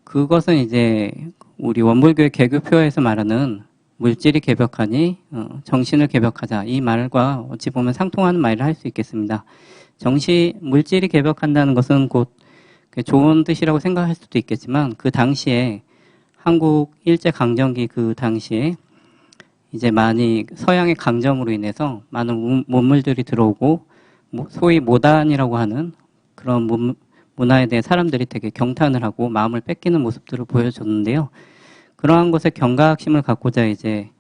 그것은 이제 우리 원불교의 개교표에서 말하는 물질이 개벽하니 정신을 개벽하자 이 말과 어찌 보면 상통하는 말이라 할 수 있겠습니다. 물질이 개벽한다는 것은 곧 좋은 뜻이라고 생각할 수도 있겠지만 그 당시에 한국 일제강점기 그 당시에 이제 많이 서양의 강점으로 인해서 많은 문물들이 들어오고 소위 모단이라고 하는 그런 문화에 대해 사람들이 되게 경탄을 하고 마음을 뺏기는 모습들을 보여줬는데요. 그러한 것에 경각심을 갖고자 이제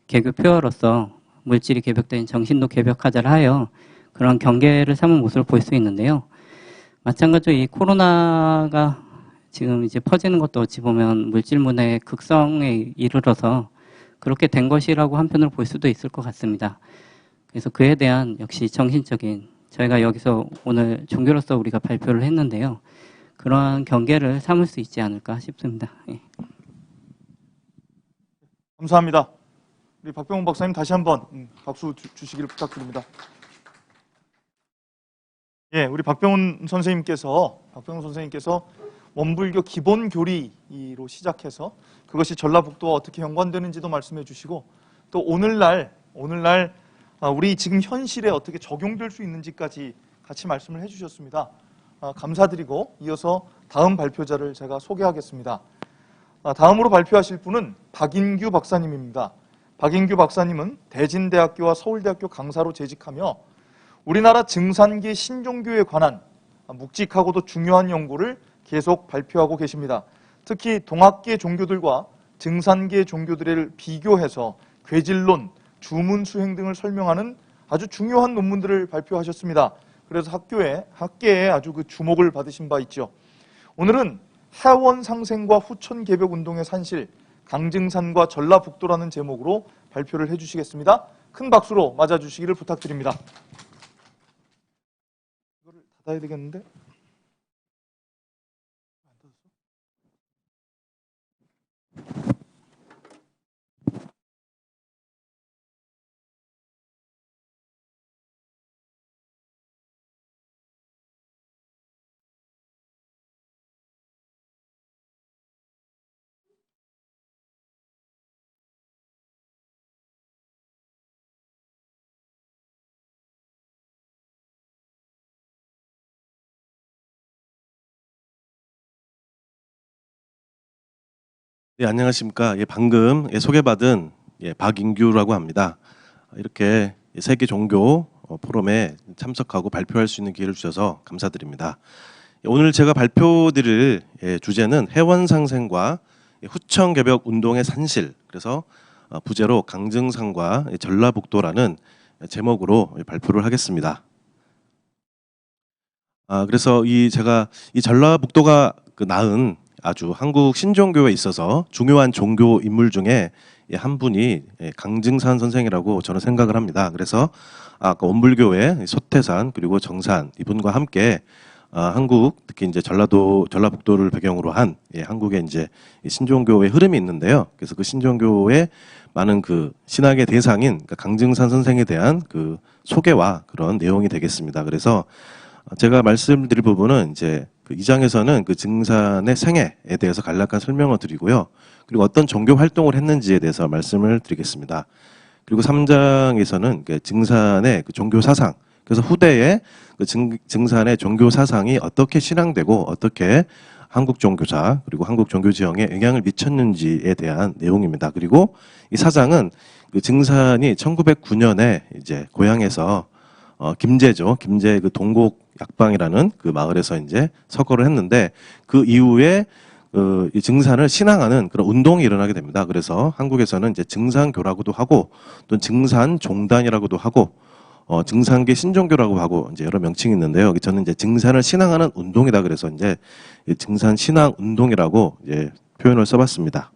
개교 표어로서 물질이 개벽된 정신도 개벽하자를 하여 그런 경계를 삼은 모습을 볼 수 있는데요. 마찬가지로 이 코로나가 지금 이제 퍼지는 것도 어찌 보면 물질 문화의 극성에 이르러서 그렇게 된 것이라고 한편으로 볼 수도 있을 것 같습니다. 그래서 그에 대한 역시 정신적인 저희가 여기서 오늘 종교로서 우리가 발표를 했는데요. 그러한 경계를 삼을 수 있지 않을까 싶습니다. 예. 감사합니다. 우리 박병훈 박사님 다시 한번 박수 주시기를 부탁드립니다. 예, 우리 박병훈 선생님께서 원불교 기본 교리로 시작해서 그것이 전라북도와 어떻게 연관되는지도 말씀해 주시고 또 오늘날 우리 지금 현실에 어떻게 적용될 수 있는지까지 같이 말씀을 해 주셨습니다. 감사드리고 이어서 다음 발표자를 제가 소개하겠습니다. 다음으로 발표하실 분은 박인규 박사님입니다. 박인규 박사님은 대진대학교와 서울대학교 강사로 재직하며 우리나라 증산기 신종교에 관한 묵직하고도 중요한 연구를 계속 발표하고 계십니다. 특히 동학계 종교들과 증산계 종교들을 비교해서 괴질론, 주문수행 등을 설명하는 아주 중요한 논문들을 발표하셨습니다. 그래서 학계에 아주 그 주목을 받으신 바 있죠. 오늘은 해원 상생과 후천 개벽 운동의 산실, 강증산과 전라북도라는 제목으로 발표를 해주시겠습니다. 큰 박수로 맞아주시기를 부탁드립니다. 이거를 닫아야 되겠는데? 예, 안녕하십니까. 예, 방금 소개받은 박인규라고 합니다. 이렇게 세계 종교 포럼에 참석하고 발표할 수 있는 기회를 주셔서 감사드립니다. 오늘 제가 발표드릴 주제는 해원상생과 후천개벽 운동의 산실, 그래서 부제로 강증산과 전라북도라는 제목으로 발표를 하겠습니다. 그래서 제가 이 전라북도가 낳은 아주 한국 신종교에 있어서 중요한 종교 인물 중에 한 분이 강증산 선생이라고 저는 생각을 합니다. 그래서 아까 원불교의 소태산 그리고 정산 이분과 함께 한국 특히 이제 전라북도를 배경으로 한 한국의 이제 신종교의 흐름이 있는데요. 그래서 그 신종교의 많은 그 신학의 대상인 강증산 선생에 대한 그 소개와 그런 내용이 되겠습니다. 그래서 제가 말씀드릴 부분은 이제 그 2장에서는 그 증산의 생애에 대해서 간략한 설명을 드리고요. 그리고 어떤 종교 활동을 했는지에 대해서 말씀을 드리겠습니다. 그리고 3장에서는 그 증산의 그 종교 사상, 그래서 후대에 그 증산의 종교 사상이 어떻게 실행되고 어떻게 한국 종교사 그리고 한국 종교 지형에 영향을 미쳤는지에 대한 내용입니다. 그리고 이 4장은 그 증산이 1909년에 이제 고향에서 김제죠. 김제 그 동곡 약방이라는 그 마을에서 이제 서거를 했는데 그 이후에 이 증산을 신앙하는 그런 운동이 일어나게 됩니다. 그래서 한국에서는 이제 증산교라고도 하고 또 증산종단이라고도 하고 증산계 신종교라고 하고 이제 여러 명칭이 있는데요. 저는 이제 증산을 신앙하는 운동이다 그래서 이제 증산 신앙 운동이라고 이제 표현을 써봤습니다.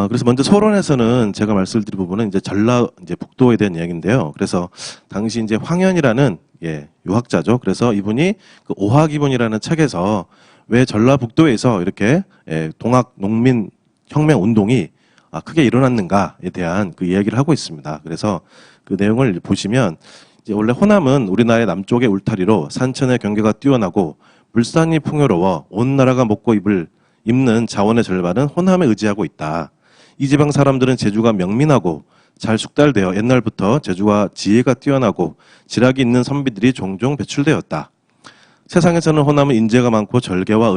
그래서 먼저 서론에서는 제가 말씀드린 부분은 이제 북도에 대한 이야기인데요. 그래서 당시 이제 황현이라는 유학자죠. 그래서 이분이 그 오화기본이라는 책에서 왜 전라북도에서 이렇게 동학 농민 혁명 운동이 크게 일어났는가에 대한 그 이야기를 하고 있습니다. 그래서 그 내용을 보시면 이제 원래 호남은 우리나라의 남쪽의 울타리로 산천의 경계가 뛰어나고 물산이 풍요로워 온 나라가 먹고 입는 자원의 절반은 호남에 의지하고 있다. 이 지방 사람들은 제주가 명민하고 잘 숙달되어 옛날부터 제주와 지혜가 뛰어나고 지략이 있는 선비들이 종종 배출되었다. 세상에서는 호남은 인재가 많고 절개와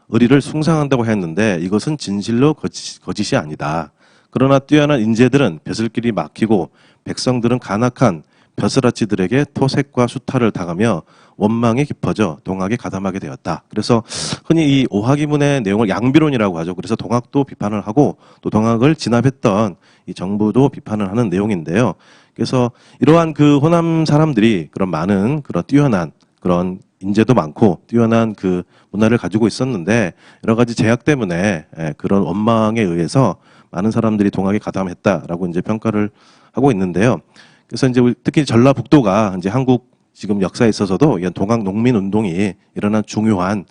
의리를 숭상한다고 했는데 이것은 진실로 거짓이 아니다. 그러나 뛰어난 인재들은 벼슬길이 막히고 백성들은 간악한 벼슬아치들에게 토색과 수탈을 당하며 원망이 깊어져 동학에 가담하게 되었다. 그래서 흔히 이 오하기문의 내용을 양비론이라고 하죠. 그래서 동학도 비판을 하고 또 동학을 진압했던 이 정부도 비판을 하는 내용인데요. 그래서 이러한 그 호남 사람들이 그런 많은 그런 뛰어난 그런 인재도 많고 뛰어난 그 문화를 가지고 있었는데 여러 가지 제약 때문에 그런 원망에 의해서 많은 사람들이 동학에 가담했다라고 이제 평가를 하고 있는데요. 그래서 이제 특히 전라북도가 이제 한국 지금 역사에 있어서도 이런 동학 농민 운동이 일어난 중요한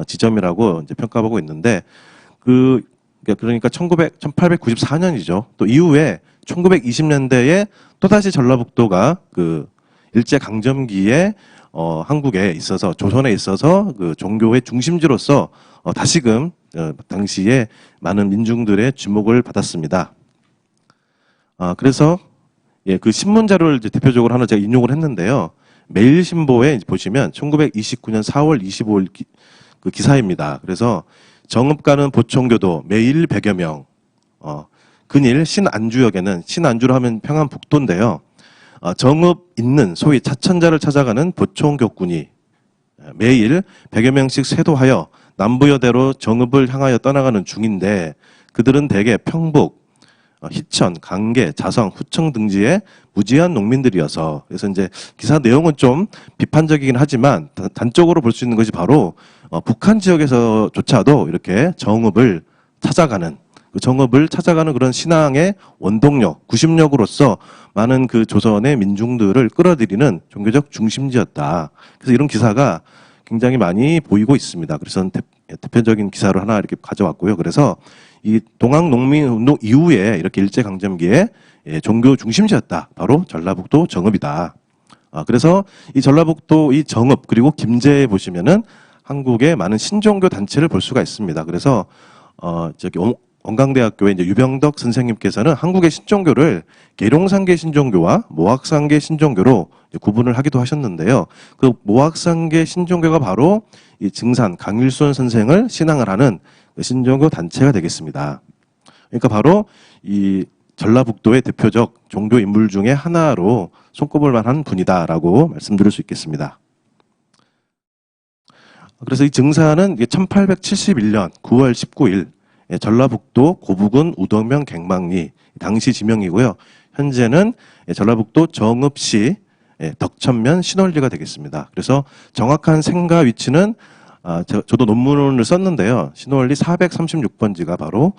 지점이라고 이제 평가하고 있는데 그러니까 1894년이죠. 또 이후에 1920년대에 또다시 전라북도가 그 일제 강점기에 한국에 있어서 조선에 있어서 그 종교의 중심지로서 다시금 당시에 많은 민중들의 주목을 받았습니다. 그래서 그 신문 자료를 이제 대표적으로 하나 제가 인용을 했는데요. 매일신보에 보시면 1929년 4월 25일 그 기사입니다. 그래서 정읍 가는 보청교도 매일 100여 명, 근일 신안주역에는 신안주로 하면 평안북도인데요. 정읍 있는 소위 차천자를 찾아가는 보청교군이 매일 100여 명씩 쇄도하여 남부여대로 정읍을 향하여 떠나가는 중인데 그들은 대개 평북, 희천, 강계, 자성, 후청 등지의 무지한 농민들이어서 그래서 이제 기사 내용은 좀 비판적이긴 하지만 단적으로 볼 수 있는 것이 바로 북한 지역에서조차도 이렇게 정읍을 찾아가는 그 정읍을 찾아가는 그런 신앙의 원동력, 구심력으로서 많은 그 조선의 민중들을 끌어들이는 종교적 중심지였다. 그래서 이런 기사가 굉장히 많이 보이고 있습니다. 그래서 대표적인 기사를 하나 이렇게 가져왔고요. 그래서 이 동학농민운동 이후에 이렇게 일제강점기에 종교 중심지였다. 바로 전라북도 정읍이다. 그래서 이 전라북도 이 정읍 그리고 김제에 보시면은 한국의 많은 신종교 단체를 볼 수가 있습니다. 그래서 저기 원광대학교의 이제 유병덕 선생님께서는 한국의 신종교를 계룡상계 신종교와 모학상계 신종교로 구분을 하기도 하셨는데요. 그 모학상계 신종교가 바로 이 증산 강일손 선생을 신앙을 하는 신종교 단체가 되겠습니다. 그러니까 바로 이 전라북도의 대표적 종교 인물 중에 하나로 손꼽을 만한 분이다라고 말씀드릴 수 있겠습니다. 그래서 이 증산은 1871년 9월 19일 전라북도 고북은 우동면 갱망리 당시 지명이고요. 현재는 전라북도 정읍시 덕천면 신월리가 되겠습니다. 그래서 정확한 생가 위치는 저도 논문을 썼는데요. 신월리 436번지가 바로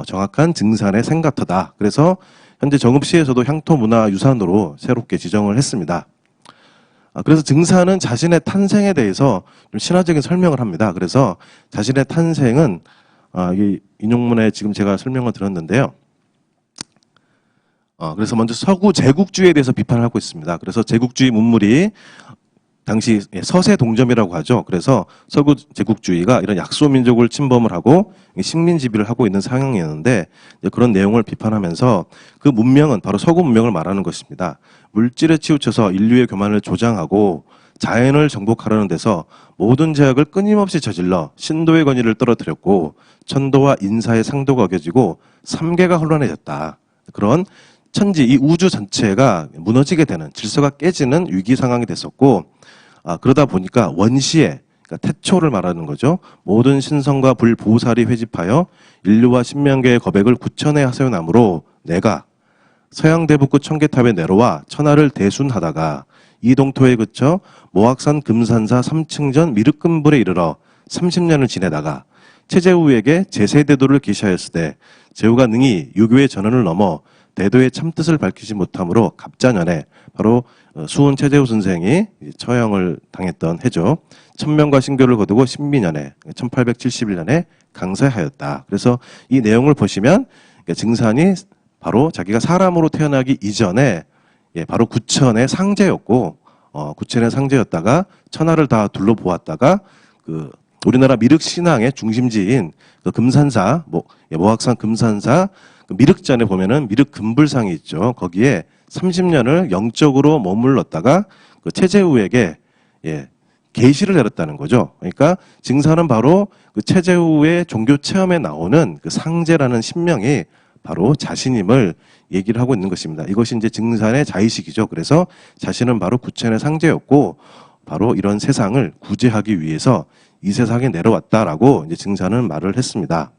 정확한 증산의 생가터다. 그래서 현재 정읍시에서도 향토문화유산으로 새롭게 지정을 했습니다. 그래서 증산은 자신의 탄생에 대해서 좀 신화적인 설명을 합니다. 그래서 자신의 탄생은 이 인용문에 지금 제가 설명을 드렸는데요. 그래서 먼저 서구 제국주의에 대해서 비판을 하고 있습니다. 그래서 제국주의 문물이 당시 서세동점이라고 하죠. 그래서 서구 제국주의가 이런 약소민족을 침범을 하고 식민지배를 하고 있는 상황이었는데 그런 내용을 비판하면서 그 문명은 바로 서구 문명을 말하는 것입니다. 물질에 치우쳐서 인류의 교만을 조장하고 자연을 정복하려는 데서 모든 제약을 끊임없이 저질러 신도의 권위를 떨어뜨렸고 천도와 인사의 상도가 어겨지고 삼계가 혼란해졌다. 그런 천지 이 우주 전체가 무너지게 되는 질서가 깨지는 위기 상황이 됐었고 그러다 보니까 원시에 그러니까 태초를 말하는 거죠. 모든 신성과 불보살이 회집하여 인류와 신명계의 거백을 구천에 하세워나므로 내가 서양대북구 청계탑에 내려와 천하를 대순하다가 이동토에 그쳐 모악산 금산사 3층전 미륵금불에 이르러 30년을 지내다가 최재우에게 제세대도를 계시하였을 때 제우가 능히 유교의 전원을 넘어 대도의 참뜻을 밝히지 못함으로 갑자년에 바로 수훈 최재우 선생이 처형을 당했던 해죠. 천명과 신교를 거두고 신비년에 1871년에 강사하였다. 그래서 이 내용을 보시면 증산이 바로 자기가 사람으로 태어나기 이전에 바로 구천의 상제였고 구천의 상제였다가 천하를 다 둘러보았다가 그 우리나라 미륵 신앙의 중심지인 그 금산사 모악산 금산사 그 미륵전에 보면은 미륵 금불상이 있죠. 거기에 30년을 영적으로 머물렀다가 그 최재우에게 계시를 내렸다는 거죠. 그러니까 증산은 바로 그 최재우의 종교 체험에 나오는 그 상제라는 신명이 바로 자신임을 얘기를 하고 있는 것입니다. 이것이 이제 증산의 자의식이죠. 그래서 자신은 바로 구천의 상제였고 바로 이런 세상을 구제하기 위해서 이 세상에 내려왔다라고 이제 증산은 말을 했습니다.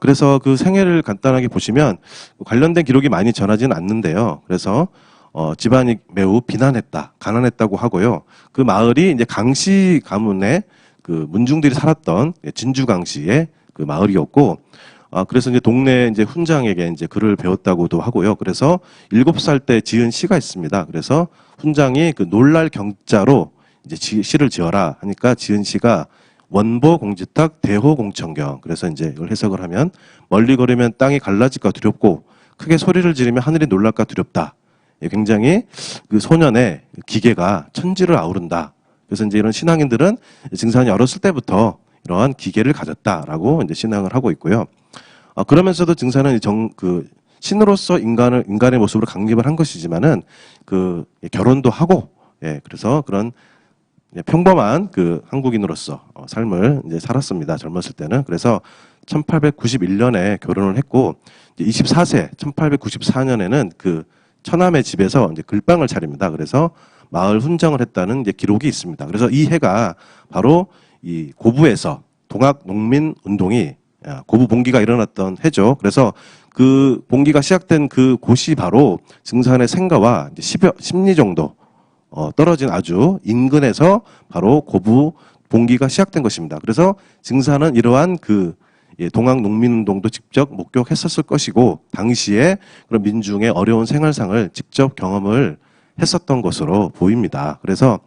그래서 그 생애를 간단하게 보시면 관련된 기록이 많이 전하지는 않는데요. 그래서 집안이 매우 비난했다, 가난했다고 하고요. 그 마을이 이제 강씨 가문의 그 문중들이 살았던 진주 강씨의 그 마을이었고, 그래서 이제 동네 이제 훈장에게 이제 글을 배웠다고도 하고요. 그래서 7살 때 지은 시가 있습니다. 그래서 훈장이 그 놀랄 경자로 이제 시를 지어라 하니까 지은 시가 원보 공지탁 대호 공천경. 그래서 이제 이걸 해석을 하면 멀리 걸으면 땅이 갈라질까 두렵고 크게 소리를 지르면 하늘이 놀랄까 두렵다. 굉장히 그 소년의 기계가 천지를 아우른다. 그래서 이제 이런 신앙인들은 증산이 어렸을 때부터 이러한 기계를 가졌다라고 이제 신앙을 하고 있고요. 그러면서도 증산은 신으로서 인간의 모습으로 강림을 한 것이지만은 그 결혼도 하고, 그래서 그런 평범한 그 한국인으로서 삶을 이제 살았습니다. 젊었을 때는. 그래서 1891년에 결혼을 했고 24세 1894년에는 그 처남의 집에서 이제 글방을 차립니다. 그래서 마을 훈장을 했다는 이제 기록이 있습니다. 그래서 이 해가 바로 이 고부에서 동학 농민 운동이 고부 봉기가 일어났던 해죠. 그래서 그 봉기가 시작된 그 곳이 바로 증산의 생가와 이제 10리 정도 떨어진 아주 인근에서 바로 고부 봉기가 시작된 것입니다. 그래서 증산은 이러한 그 동학 농민운동도 직접 목격했었을 것이고 당시에 그런 민중의 어려운 생활상을 직접 경험을 했었던 것으로 보입니다. 그래서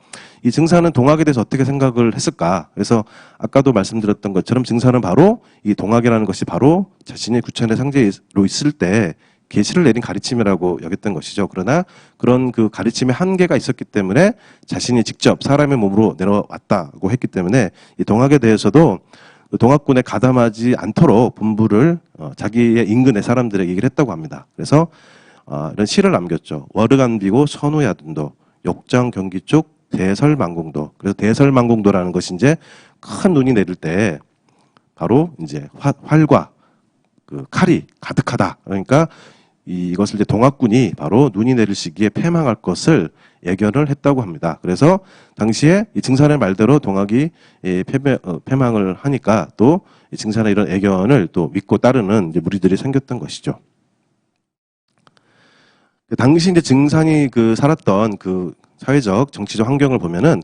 이 증산은 동학에 대해서 어떻게 생각을 했을까? 그래서 아까도 말씀드렸던 것처럼 증산은 바로 이 동학이라는 것이 바로 자신이 구천의 상제로 있을 때 계시를 내린 가르침이라고 여겼던 것이죠. 그러나 그런 그 가르침의 한계가 있었기 때문에 자신이 직접 사람의 몸으로 내려왔다고 했기 때문에 이 동학에 대해서도 동학군에 가담하지 않도록 분부를 자기의 인근의 사람들에게 얘기를 했다고 합니다. 그래서 이런 시를 남겼죠. 월흑안비고 선우야둔도 욕장 경기 쪽 대설망공도. 그래서 대설망공도라는 것이 이제 큰 눈이 내릴 때 바로 이제 활과 그 칼이 가득하다. 그러니까 이것을 이제 동학군이 바로 눈이 내릴 시기에 패망할 것을 예견을 했다고 합니다. 그래서 당시에 이 증산의 말대로 동학이 패망을 하니까 또 이 증산의 이런 예견을 또 믿고 따르는 이제 무리들이 생겼던 것이죠. 당시 이제 증산이 그 살았던 그 사회적 정치적 환경을 보면은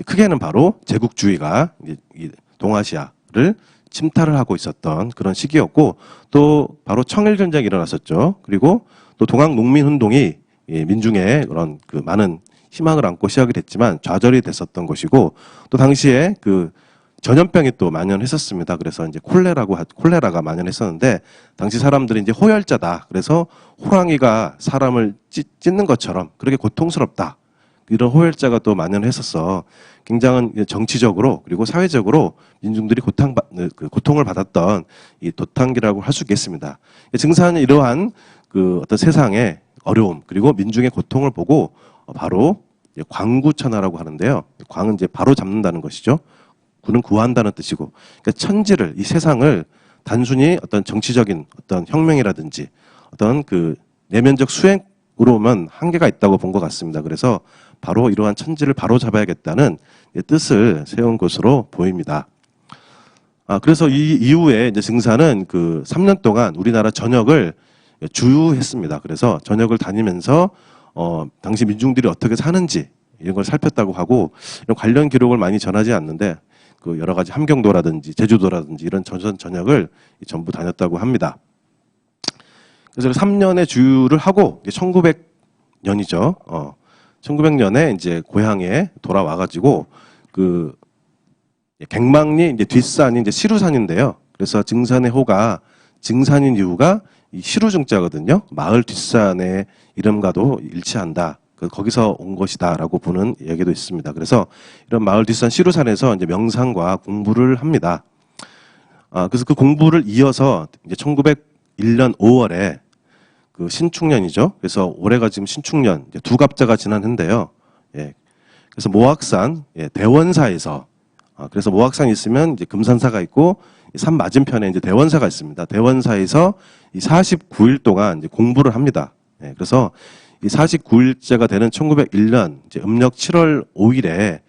크게는 바로 제국주의가 이제 이 동아시아를 침탈을 하고 있었던 그런 시기였고 또 바로 청일전쟁이 일어났었죠. 그리고 또 동학농민운동이 민중의 그런 그 많은 희망을 안고 시작이 됐지만 좌절이 됐었던 것이고 또 당시에 그 전염병이 또 만연했었습니다. 그래서 이제 콜레라가 만연했었는데 당시 사람들이 이제 호열자다. 그래서 호랑이가 사람을 찢는 것처럼 그렇게 고통스럽다. 이런 호열자가 또 만연했었어. 굉장한 정치적으로 그리고 사회적으로 민중들이 고통을 받았던 이 도탄기라고 할 수 있겠습니다. 증산은 이러한 그 어떤 세상의 어려움 그리고 민중의 고통을 보고 바로 광구천하라고 하는데요. 광은 이제 바로 잡는다는 것이죠. 구는 구한다는 뜻이고, 그러니까 천지를 이 세상을 단순히 어떤 정치적인 어떤 혁명이라든지 어떤 그 내면적 수행으로만 한계가 있다고 본 것 같습니다. 그래서 바로 이러한 천지를 바로 잡아야겠다는 뜻을 세운 것으로 보입니다. 그래서 이 이후에 이제 증산은 그 3년 동안 우리나라 전역을 주유했습니다. 그래서 전역을 다니면서 당시 민중들이 어떻게 사는지 이런 걸 살폈다고 하고 이런 관련 기록을 많이 전하지 않는데 그 여러 가지 함경도라든지 제주도라든지 이런 전역을 전부 다녔다고 합니다. 그래서 3년의 주유를 하고 1900년이죠. 1900년에 이제 고향에 돌아와가지고 그 갱망리 이제 뒷산이 이제 시루산인데요. 그래서 증산의 호가 증산인 이유가 이 시루증자거든요. 마을 뒷산의 이름과도 일치한다. 거기서 온 것이다라고 보는 얘기도 있습니다. 그래서 이런 마을 뒷산 시루산에서 이제 명상과 공부를 합니다. 그래서 그 공부를 이어서 이제 1901년 5월에 그 신축년이죠. 그래서 올해가 지금 신축년 두 갑자가 지난 해인데요. 그래서 모악산 대원사에서 그래서 모악산이 있으면 이제 금산사가 있고 산 맞은편에 이제 대원사가 있습니다. 대원사에서 이 49일 동안 이제 공부를 합니다. 예, 그래서 이 49일째가 되는 1901년 이제 음력 7월 5일에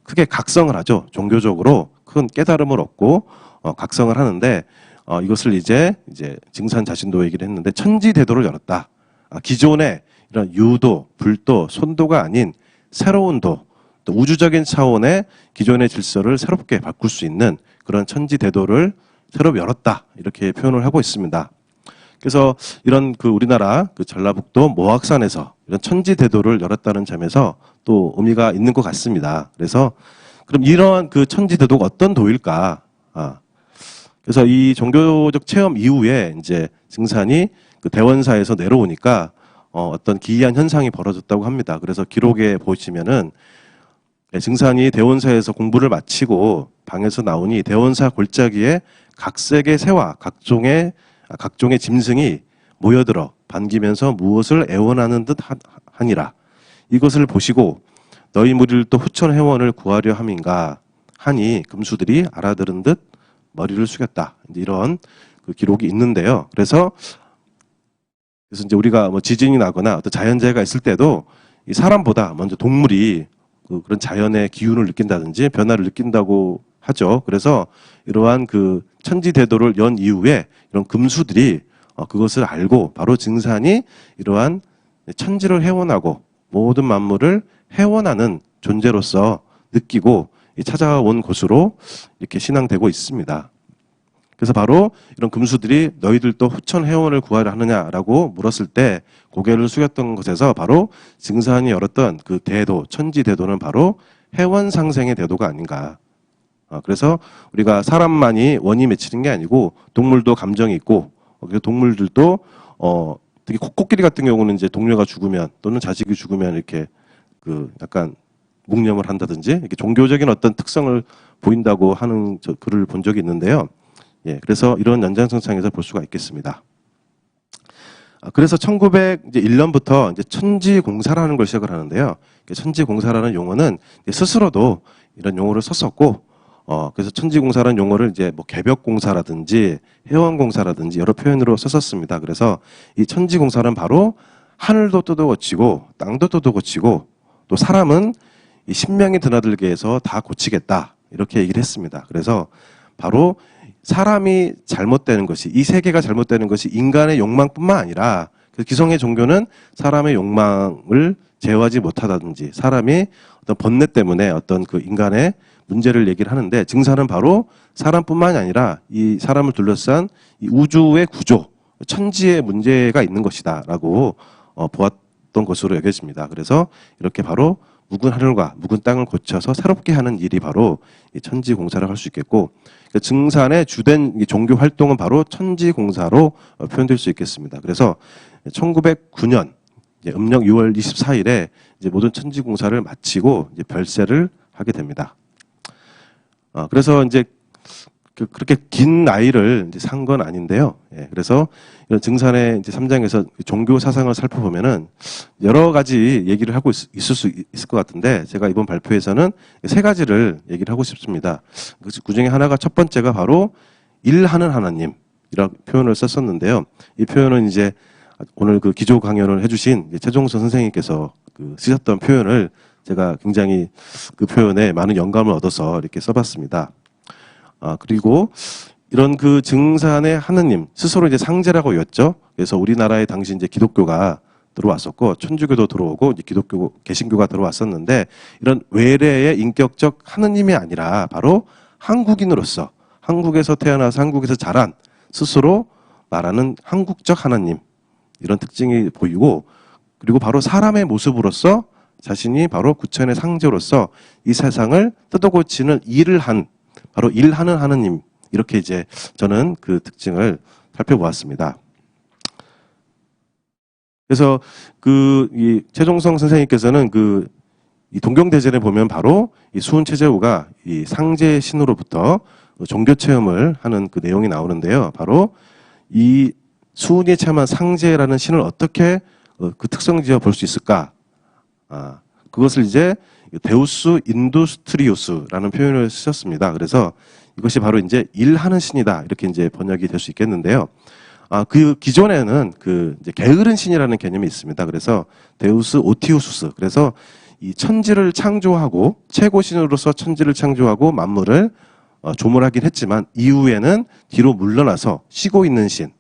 크게 각성을 하죠. 종교적으로 큰 깨달음을 얻고 각성을 하는데 이것을 이제 증산 자신도 얘기를 했는데 천지대도를 열었다. 기존의 이런 유도, 불도, 손도가 아닌 새로운 도, 또 우주적인 차원의 기존의 질서를 새롭게 바꿀 수 있는 그런 천지대도를 새로 열었다. 이렇게 표현을 하고 있습니다. 그래서 이런 그 우리나라 그 전라북도 모악산에서 이런 천지대도를 열었다는 점에서 또 의미가 있는 것 같습니다. 그래서 그럼 이러한 그 천지대도가 어떤 도일까? 그래서 이 종교적 체험 이후에 이제 증산이 그 대원사에서 내려오니까 어떤 기이한 현상이 벌어졌다고 합니다. 그래서 기록에 보시면은 증산이 대원사에서 공부를 마치고 방에서 나오니 대원사 골짜기에 각색의 새와 각종의 짐승이 모여들어 반기면서 무엇을 애원하는 듯 하니라. 이것을 보시고 너희 무리를 또 후천 회원을 구하려 함인가 하니 금수들이 알아들은 듯 머리를 숙였다. 이런 그 기록이 있는데요. 그래서 이제 우리가 뭐 지진이 나거나 어떤 자연재해가 있을 때도 이 사람보다 먼저 동물이 그런 자연의 기운을 느낀다든지 변화를 느낀다고 하죠. 그래서 이러한 그 천지대도를 연 이후에 이런 금수들이 그것을 알고 바로 증산이 이러한 천지를 회원하고 모든 만물을 회원하는 존재로서 느끼고 찾아온 곳으로 이렇게 신앙되고 있습니다. 그래서 바로 이런 금수들이 너희들도 후천 회원을 구하려 하느냐라고 물었을 때 고개를 숙였던 것에서 바로 증산이 열었던 그 대도, 천지대도는 바로 회원 상생의 대도가 아닌가. 그래서 우리가 사람만이 원이 맺히는 게 아니고 동물도 감정이 있고 동물들도 특히 코끼리 같은 경우는 이제 동료가 죽으면 또는 자식이 죽으면 이렇게 그 약간 묵념을 한다든지 이렇게 종교적인 어떤 특성을 보인다고 하는 글을 본 적이 있는데요. 예, 그래서 이런 연장선상에서 볼 수가 있겠습니다. 그래서 1901년부터 이제 천지공사라는 걸 시작을 하는데요. 천지공사라는 용어는 스스로도 이런 용어를 썼었고, 그래서 천지공사라는 용어를 이제 뭐 개벽공사라든지 회원공사라든지 여러 표현으로 썼었습니다. 그래서 이 천지공사는 바로 하늘도 뜯어고치고 땅도 뜯어고치고 또 사람은 이 신명이 드나들게 해서 다 고치겠다 이렇게 얘기를 했습니다. 그래서 바로 사람이 잘못되는 것이 이 세계가 잘못되는 것이 인간의 욕망뿐만 아니라 기성의 종교는 사람의 욕망을 제어하지 못하다든지 사람이 어떤 번뇌 때문에 어떤 그 인간의 문제를 얘기를 하는데 증산은 바로 사람뿐만이 아니라 이 사람을 둘러싼 이 우주의 구조, 천지의 문제가 있는 것이다라고 보았던 것으로 여겨집니다. 그래서 이렇게 바로 묵은 하늘과 묵은 땅을 고쳐서 새롭게 하는 일이 바로 이 천지공사를 할 수 있겠고 증산의 주된 종교 활동은 바로 천지공사로 표현될 수 있겠습니다. 그래서 1909년 음력 6월 24일에 이제 모든 천지공사를 마치고 이제 별세를 하게 됩니다. 그래서 이제 그렇게 긴 나이를 이제 산 건 아닌데요. 예, 그래서 이런 증산의 이제 3장에서 종교 사상을 살펴보면은 여러 가지 얘기를 하고 있을 수 있을 것 같은데 제가 이번 발표에서는 세 가지를 얘기를 하고 싶습니다. 그 중에 하나가 첫 번째가 바로 일하는 하나님 이런 표현을 썼었는데요. 이 표현은 이제 오늘 그 기조 강연을 해주신 최종선 선생님께서 쓰셨던 표현을 제가 굉장히 그 표현에 많은 영감을 얻어서 이렇게 써봤습니다. 그리고 이런 그 증산의 하느님 스스로 이제 상제라고 여겼죠. 그래서 우리나라에 당시 이제 기독교가 들어왔었고 천주교도 들어오고 이제 기독교 개신교가 들어왔었는데 이런 외래의 인격적 하느님이 아니라 바로 한국인으로서 한국에서 태어나서 한국에서 자란 스스로 말하는 한국적 하나님 이런 특징이 보이고 그리고 바로 사람의 모습으로서 자신이 바로 구천의 상제로서 이 세상을 뜯어고치는 일을 한 바로 일하는 하느님 이렇게 이제 저는 그 특징을 살펴보았습니다. 그래서 이 최종성 선생님께서는 이 동경대전에 보면 바로 이 수훈체제후가 이 상제 신으로부터 종교 체험을 하는 그 내용이 나오는데요. 바로 이 수훈이 체험한 상제라는 신을 어떻게 그 특성지어 볼 수 있을까? 그것을 이제 데우스 인두스트리우스라는 표현을 쓰셨습니다. 그래서 이것이 바로 이제 일하는 신이다. 이렇게 이제 번역이 될 수 있겠는데요. 그 기존에는 그 이제 게으른 신이라는 개념이 있습니다. 그래서 데우스 오티우수스. 그래서 이 천지를 창조하고 최고 신으로서 천지를 창조하고 만물을 조물하긴 했지만 이후에는 뒤로 물러나서 쉬고 있는 신,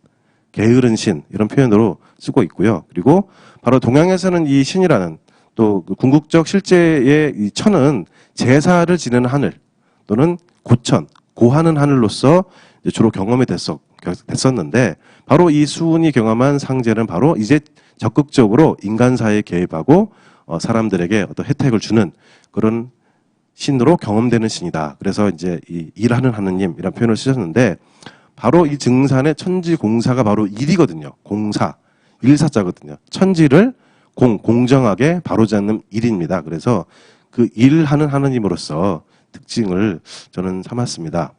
게으른 신 이런 표현으로 쓰고 있고요. 그리고 바로 동양에서는 이 신이라는 또 그 궁극적 실제의 이 천은 제사를 지내는 하늘 또는 고천, 고하는 하늘로서 이제 주로 경험이 됐었는데 바로 이 수운이 경험한 상제는 바로 이제 적극적으로 인간사에 개입하고 사람들에게 어떤 혜택을 주는 그런 신으로 경험되는 신이다. 그래서 이제 이 일하는 하느님이라는 표현을 쓰셨는데 바로 이 증산의 천지공사가 바로 일이거든요. 공사, 일사자거든요. 천지를 공정하게 바로잡는 일입니다. 그래서 그 일하는 하느님으로서 특징을 저는 삼았습니다.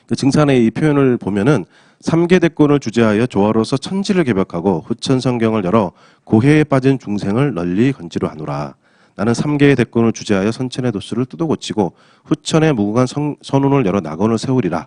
그 증산의 이 표현을 보면은 삼계 대권을 주재하여 조화로서 천지를 개벽하고 후천 성경을 열어 고해에 빠진 중생을 널리 건지로 하노라. 나는 삼계의 대권을 주재하여 선천의 도수를 뜯어 고치고 후천의 무궁한 선운을 열어 낙원을 세우리라.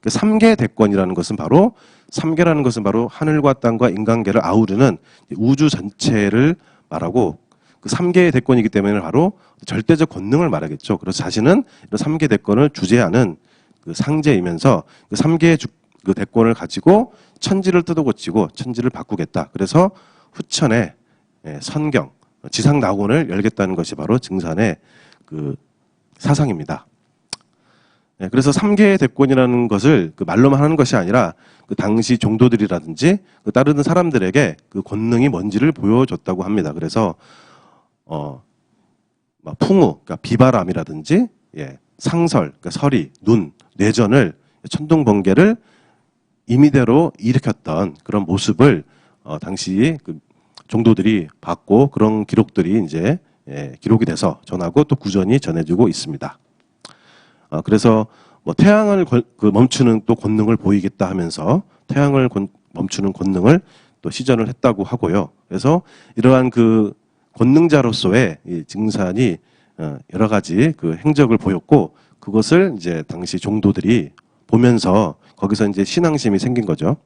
그 삼계의 대권이라는 것은 바로 삼계라는 것은 바로 하늘과 땅과 인간계를 아우르는 우주 전체를 말하고 그 삼계의 대권이기 때문에 바로 절대적 권능을 말하겠죠. 그래서 자신은 이런 삼계 대권을 주재하는 그 상제이면서 그 삼계의 그 대권을 가지고 천지를 뜯어 고치고 천지를 바꾸겠다. 그래서 후천의 선경, 지상 낙원을 열겠다는 것이 바로 증산의 그 사상입니다. 그래서 삼계의 대권이라는 것을 그 말로만 하는 것이 아니라 그 당시 종도들이라든지 그 따르는 사람들에게 그 권능이 뭔지를 보여줬다고 합니다. 그래서 풍우, 그러니까 비바람이라든지 상설, 그러니까 서리, 눈, 뇌전을 천둥번개를 임의대로 일으켰던 그런 모습을 당시 그 종도들이 봤고 그런 기록들이 이제 기록이 돼서 전하고 또 구전이 전해지고 있습니다. 그래서 뭐 태양을 멈추는 또 권능을 보이겠다 하면서 태양을 멈추는 권능을 또 시전을 했다고 하고요. 그래서 이러한 그 권능자로서의 이 증산이 여러 가지 그 행적을 보였고 그것을 이제 당시 종도들이 보면서 거기서 이제 신앙심이 생긴 거죠.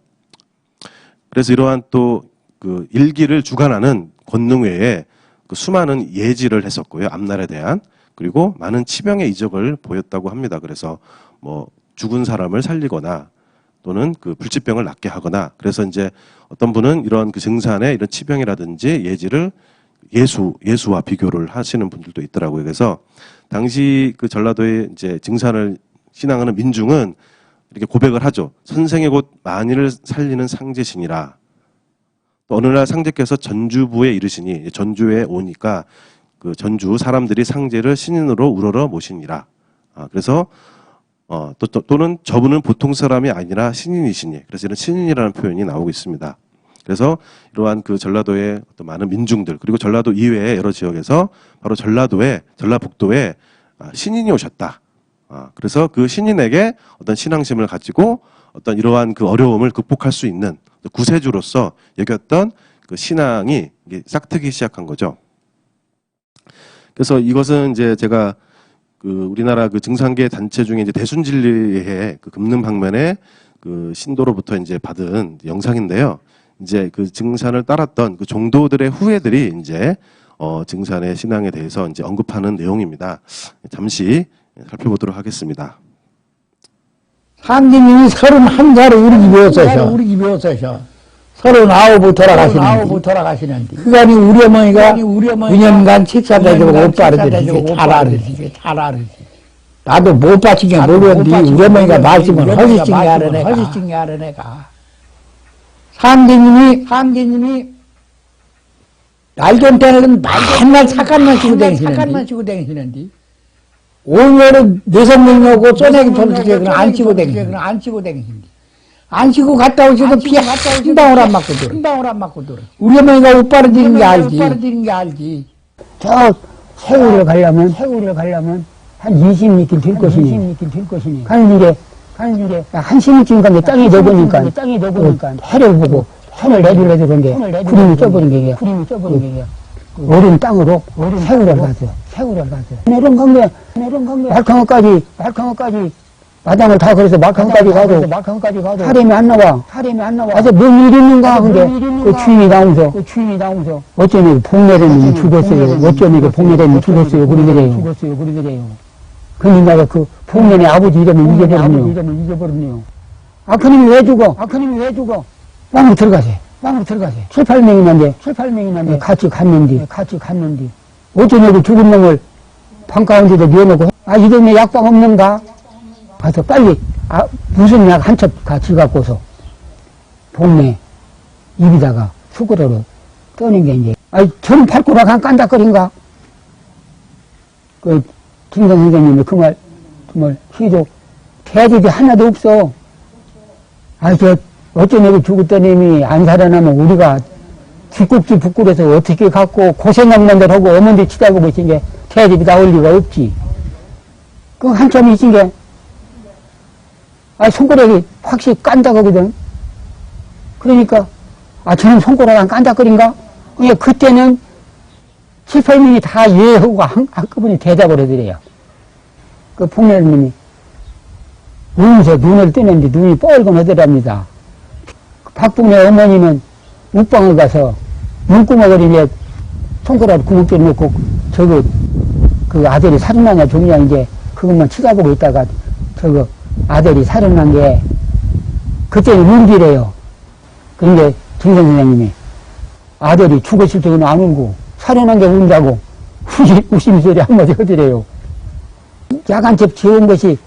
그래서 이러한 또 그 일기를 주관하는 권능 외에 그 수많은 예지를 했었고요. 앞날에 대한 그리고 많은 치명의 이적을 보였다고 합니다. 그래서 뭐 죽은 사람을 살리거나 또는 그 불치병을 낫게 하거나 그래서 이제 어떤 분은 이런 그 증산의 이런 치병이라든지 예지를 예수와 비교를 하시는 분들도 있더라고요. 그래서 당시 그 전라도의 이제 증산을 신앙하는 민중은 이렇게 고백을 하죠. 선생의 곧 만인을 살리는 상제신이라. 또 어느 날 상제께서 전주부에 이르시니 전주에 오니까 그 전주 사람들이 상제를 신인으로 우러러 모시니라. 그래서 또는 저분은 보통 사람이 아니라 신인이시니. 그래서 이런 신인이라는 표현이 나오고 있습니다. 그래서 이러한 그 전라도의 어떤 많은 민중들 그리고 전라도 이외의 여러 지역에서 바로 전라북도에 신인이 오셨다. 그래서 그 신인에게 어떤 신앙심을 가지고 어떤 이러한 그 어려움을 극복할 수 있는 구세주로서 여겼던 그 신앙이 이게 싹트기 시작한 거죠. 그래서 이것은 이제 제가 그 우리나라 그 증산계 단체 중에 이제 대순진리회 그 금능방면의 그 신도로부터 이제 받은 영상인데요. 이제 그 증산을 따랐던 그 종도들의 후예들이 이제 증산의 신앙에 대해서 이제 언급하는 내용입니다. 잠시 살펴보도록 하겠습니다. 상진님이 31살에 우리 집에 오셔. 39에 돌아가시는데. 그간이 우리 어머니가 9년간 칠사대주고 오빠를 들으시게 잘 알으시. 나도 못 받치게 모르는데 우리 어머니가 말씀을 허시증이 알아 내가. 상진님이 날전 때는 맨날 사간만 치고 다니시는데. 오늘은 4-5명 오고 쪼내기 던지게 그냥 안 치고 다니신데. 안 치고 갔다 오셔도 피 한 방울 안 맞고 들어. 우리 어머니가 오빠를 드린 게 알지. 저 세우를 가려면 한 20m 될 것이니. 가는 길에 한 10m쯤 가면 땅이 녹으니까 해를 보고 손을 내밀어서 그런데 구름이 쪄버린 게 어린 땅으로 새우를 가서 내려간 거야. 발광어까지 마당을 다 그래서 막항까지 가도 사람이 안 나와. 아주 뭔 일이 있는가 근데 그 주인이 나오면서 어쩌니 복내래님이 죽었어요. 어쩌니 그 복내래님이 죽었어요. 그러더래요. 근데 내가 그 복내네 아버지 이름을 잊어버렸네요. 아 그놈이 왜 죽어? 왕으로 들어가세요. 7, 8명이나 같이 갔는데 어쩌니 그 죽은 놈을 방 가운데다 넣어놓고 아 이 동네 약방 없는가? 가서 빨리 무슨 약 한 첩 같이 갖고서 동네 입에다가 숟가락으로 떠는 게 이제 저는 발꼬락 한 깐닥거린가? 그 김성 선생님이 그 말 정말 시도 대집이 하나도 없어. 저 어쩐 애기 죽었던 놈이 안 살아나면 우리가 뒷꼭지 부끄러서 어떻게 갖고 고생한 들 하고 어머니 치다보고 있은 게 대집이 나올 리가 없지. 그 한참이 있은 게 손가락이 확실히 깐닥하거든. 그러니까 저는 손가락 안 깐닥거린가? 그때는 7, 8명이 다 예하고 한꺼번에 대답을 해드려요. 그 폭렬님이 울면서 눈을 뜨는데 눈이 뻘건하더랍니다. 박북내 어머니는 묵방을 가서 눈구멍을 이제 손가락 구멍 놓고 그 아들이 살인하냐 종냐 이제 그것만 쳐다보고 있다가 아들이 살인한 게 그때는 운기래요. 그런데 정선 선생님이 아들이 죽었을 때는 안 울고 살인한 게 운다고 웃음소리 한마디 하더래요. 약한첩 지은 것이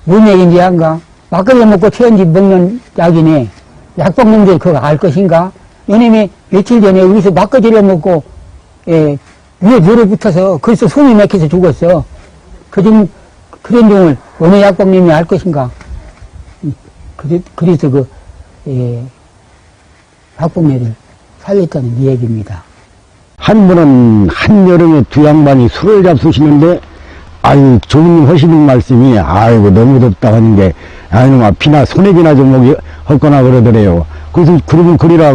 뭔 얘기인지 안가? 막걸리 먹고 체온지 먹는 약이네. 약방놈들이 그거 알 것인가? 이놈이 며칠 전에 여기서 막걸리를 먹고 위에 물에 붙어서 거기서 숨이 막혀서 죽었어. 그런 놈을 어느 약방님이 알 것인가? 그래서 학부모를 살렸다는 이 얘기입니다. 한 번은 한여름에 두 양반이 술을 잡수시는데 조부님 하시는 말씀이 너무 덥다 하는 게 이놈아 비나 소내기나 좀 헐거나 그러더래요. 그래서 그러면 그리라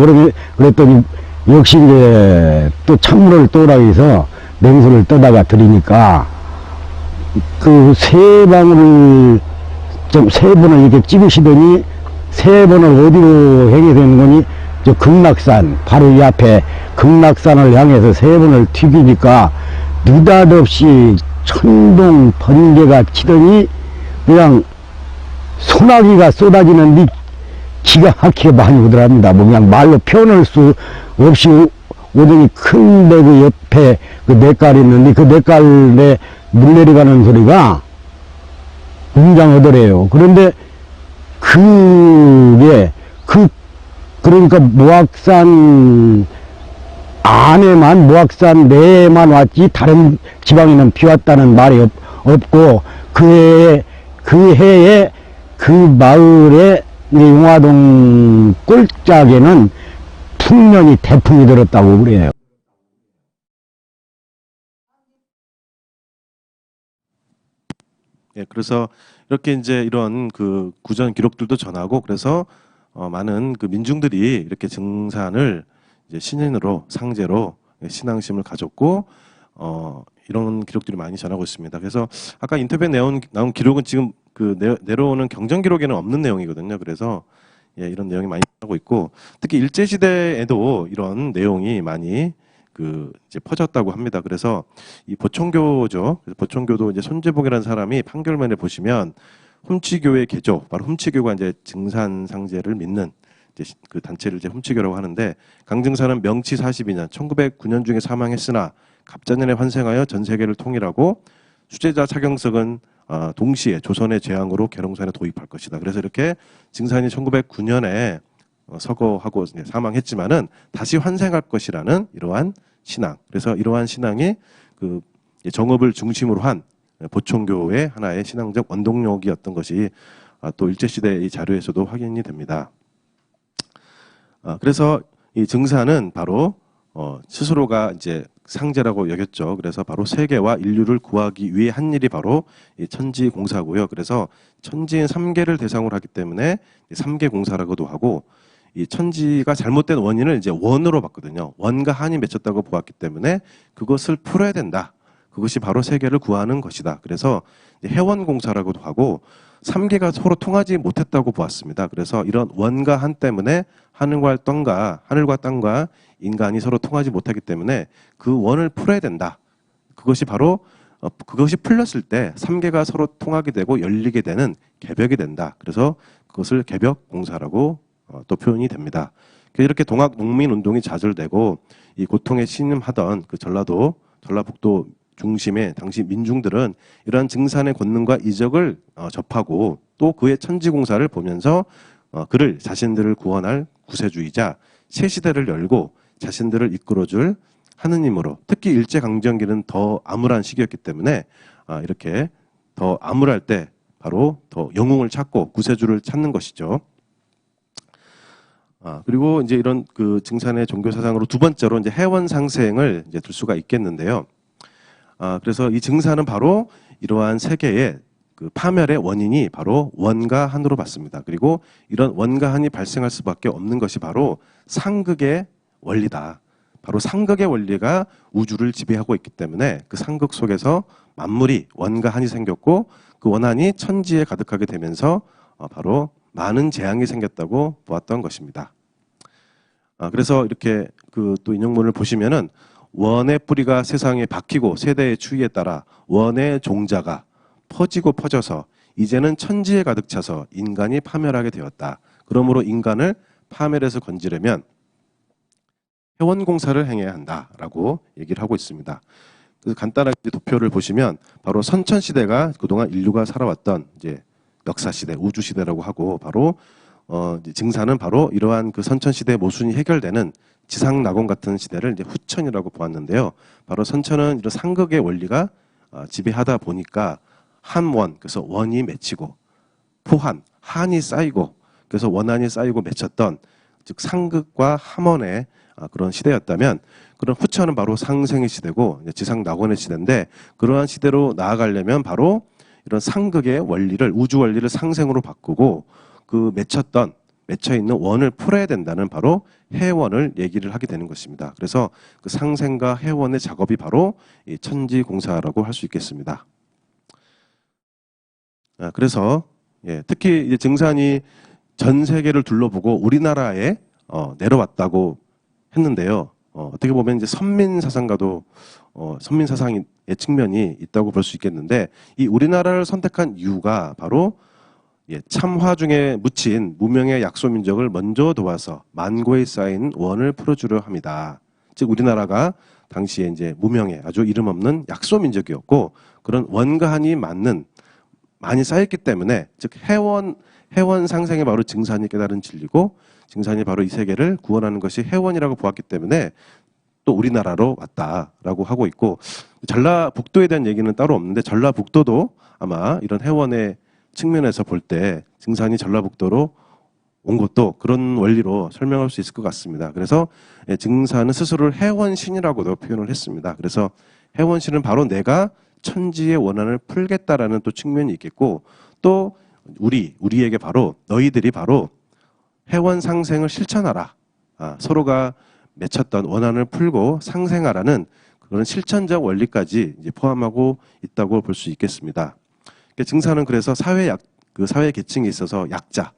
그랬더니 역시 이제 또 찬물을 떠오라 해서 냉수를 떠다가 드리니까 그 세 방울을 세 번을 이렇게 찍으시더니 세 번을 어디로 향해 되는 거니 저 극락산 바로 이 앞에 극락산을 향해서 세 번을 튀기니까 느닷없이 천둥 번개가 치더니 그냥 소나기가 쏟아지는데 기가 막히게 많이 오더랍니다. 그냥 말로 표현할 수 없이 오더니 큰데 그 옆에 그 냇가리 있는데 그 냇가리에 물 내려가는 소리가 웅장하더래요. 그런데 그러니까 모악산 안에만 모악산 내에만 왔지 다른 지방에는 비 왔다는 말이 없고 그 해에 그 마을에 용화동 꼴짝에는 풍년이 대풍이 들었다고 그래요. 그래서 이렇게 이제 이런 그 구전 기록들도 전하고 그래서 많은 그 민중들이 이렇게 증산을 이제 신인으로 상제로 신앙심을 가졌고 이런 기록들이 많이 전하고 있습니다. 그래서 아까 인터뷰에 나온 기록은 지금 그 내려오는 경전 기록에는 없는 내용이거든요. 그래서 이런 내용이 많이 나오고 있고 특히 일제 시대에도 이런 내용이 많이 이제 퍼졌다고 합니다. 그래서 이 보청교죠. 그래서 보청교도 이제 손재복이라는 사람이 판결문에 보시면 훔치교의 개조, 바로 훔치교가 이제 증산상제를 믿는 이제 그 단체를 이제 훔치교라고 하는데 강증산은 명치 42년 1909년 중에 사망했으나 갑자년에 환생하여 전 세계를 통일하고 수제자 차경석은 동시에 조선의 재앙으로 계룡산에 도입할 것이다. 그래서 이렇게 증산이 1909년에 서거하고 사망했지만은 다시 환생할 것이라는 이러한 신앙. 그래서 이러한 신앙이 그 정업을 중심으로 한 보청교의 하나의 신앙적 원동력이었던 것이 또 일제시대 이 자료에서도 확인이 됩니다. 그래서 이 증산은 바로 스스로가 이제 상제라고 여겼죠. 그래서 바로 세계와 인류를 구하기 위해 한 일이 바로 이 천지공사고요. 그래서 천지인 3계를 대상으로 하기 때문에 3계 공사라고도 하고 이 천지가 잘못된 원인을 이제 원으로 봤거든요. 원과 한이 맺혔다고 보았기 때문에 그것을 풀어야 된다. 그것이 바로 세계를 구하는 것이다. 그래서 해원공사라고도 하고 삼계가 서로 통하지 못했다고 보았습니다. 그래서 이런 원과 한 때문에 하늘과 땅과 인간이 서로 통하지 못하기 때문에 그 원을 풀어야 된다. 그것이 바로 그것이 풀렸을 때 삼계가 서로 통하게 되고 열리게 되는 개벽이 된다. 그래서 그것을 개벽공사라고 또 표현이 됩니다. 이렇게 동학 농민 운동이 좌절되고 이 고통에 신음하던 그 전라북도 중심의 당시 민중들은 이러한 증산의 권능과 이적을 접하고 또 그의 천지공사를 보면서 그를 자신들을 구원할 구세주이자 새 시대를 열고 자신들을 이끌어줄 하느님으로, 특히 일제강점기는 더 암울한 시기였기 때문에 이렇게 더 암울할 때 바로 더 영웅을 찾고 구세주를 찾는 것이죠. 그리고 이제 이런 그 증산의 종교 사상으로 두 번째로 이제 해원 상생을 이제 들 수가 있겠는데요. 그래서 이 증산은 바로 이러한 세계의 그 파멸의 원인이 바로 원과 한으로 봤습니다. 그리고 이런 원과 한이 발생할 수밖에 없는 것이 바로 상극의 원리다. 바로 상극의 원리가 우주를 지배하고 있기 때문에 그 상극 속에서 만물이 원과 한이 생겼고 그 원한이 천지에 가득하게 되면서 바로 많은 재앙이 생겼다고 보았던 것입니다. 그래서 이렇게 그 또 인용문을 보시면은 원의 뿌리가 세상에 박히고 세대의 추이에 따라 원의 종자가 퍼지고 퍼져서 이제는 천지에 가득 차서 인간이 파멸하게 되었다. 그러므로 인간을 파멸에서 건지려면 해원공사를 행해야 한다라고 얘기를 하고 있습니다. 그래서 간단하게 도표를 보시면 바로 선천시대가 그동안 인류가 살아왔던 이제 역사시대, 우주시대라고 하고 바로 증산은 바로 이러한 그 선천시대의 모순이 해결되는 지상낙원 같은 시대를 이제 후천이라고 보았는데요. 바로 선천은 이런 상극의 원리가 지배하다 보니까 한원, 그래서 원이 맺히고 포한, 한이 쌓이고 그래서 원한이 쌓이고 맺혔던 즉 상극과 함원의 그런 시대였다면 그런 후천은 바로 상생의 시대고 지상낙원의 시대인데 그러한 시대로 나아가려면 바로 이런 상극의 원리를 우주 원리를 상생으로 바꾸고 그 맺혀 있는 원을 풀어야 된다는 바로 해원을 얘기를 하게 되는 것입니다. 그래서 그 상생과 해원의 작업이 바로 이 천지공사라고 할 수 있겠습니다. 그래서 특히 이제 증산이 전 세계를 둘러보고 우리나라에 내려왔다고 했는데요. 어떻게 보면 이제 선민 사상과도 선민 사상의 측면이 있다고 볼 수 있겠는데 이 우리나라를 선택한 이유가 바로 참화 중에 묻힌 무명의 약소민족을 먼저 도와서 만고에 쌓인 원을 풀어주려 합니다. 즉 우리나라가 당시에 이제 무명의 아주 이름 없는 약소민족이었고 그런 원과 한이 많이 쌓였기 때문에 즉 해원 상생이 바로 증산이 깨달은 진리고 증산이 바로 이 세계를 구원하는 것이 해원이라고 보았기 때문에 또 우리나라로 왔다라고 하고 있고 전라북도에 대한 얘기는 따로 없는데 전라북도도 아마 이런 해원의 측면에서 볼 때 증산이 전라북도로 온 것도 그런 원리로 설명할 수 있을 것 같습니다. 그래서 증산은 스스로를 해원신이라고도 표현을 했습니다. 그래서 해원신은 바로 내가 천지의 원한을 풀겠다라는 또 측면이 있겠고 또 우리에게 바로 너희들이 바로 해원 상생을 실천하라. 서로가 맺혔던 원한을 풀고 상생하라는 그런 실천적 원리까지 이제 포함하고 있다고 볼 수 있겠습니다. 증산은 그래서 사회 계층에 있어서 약자,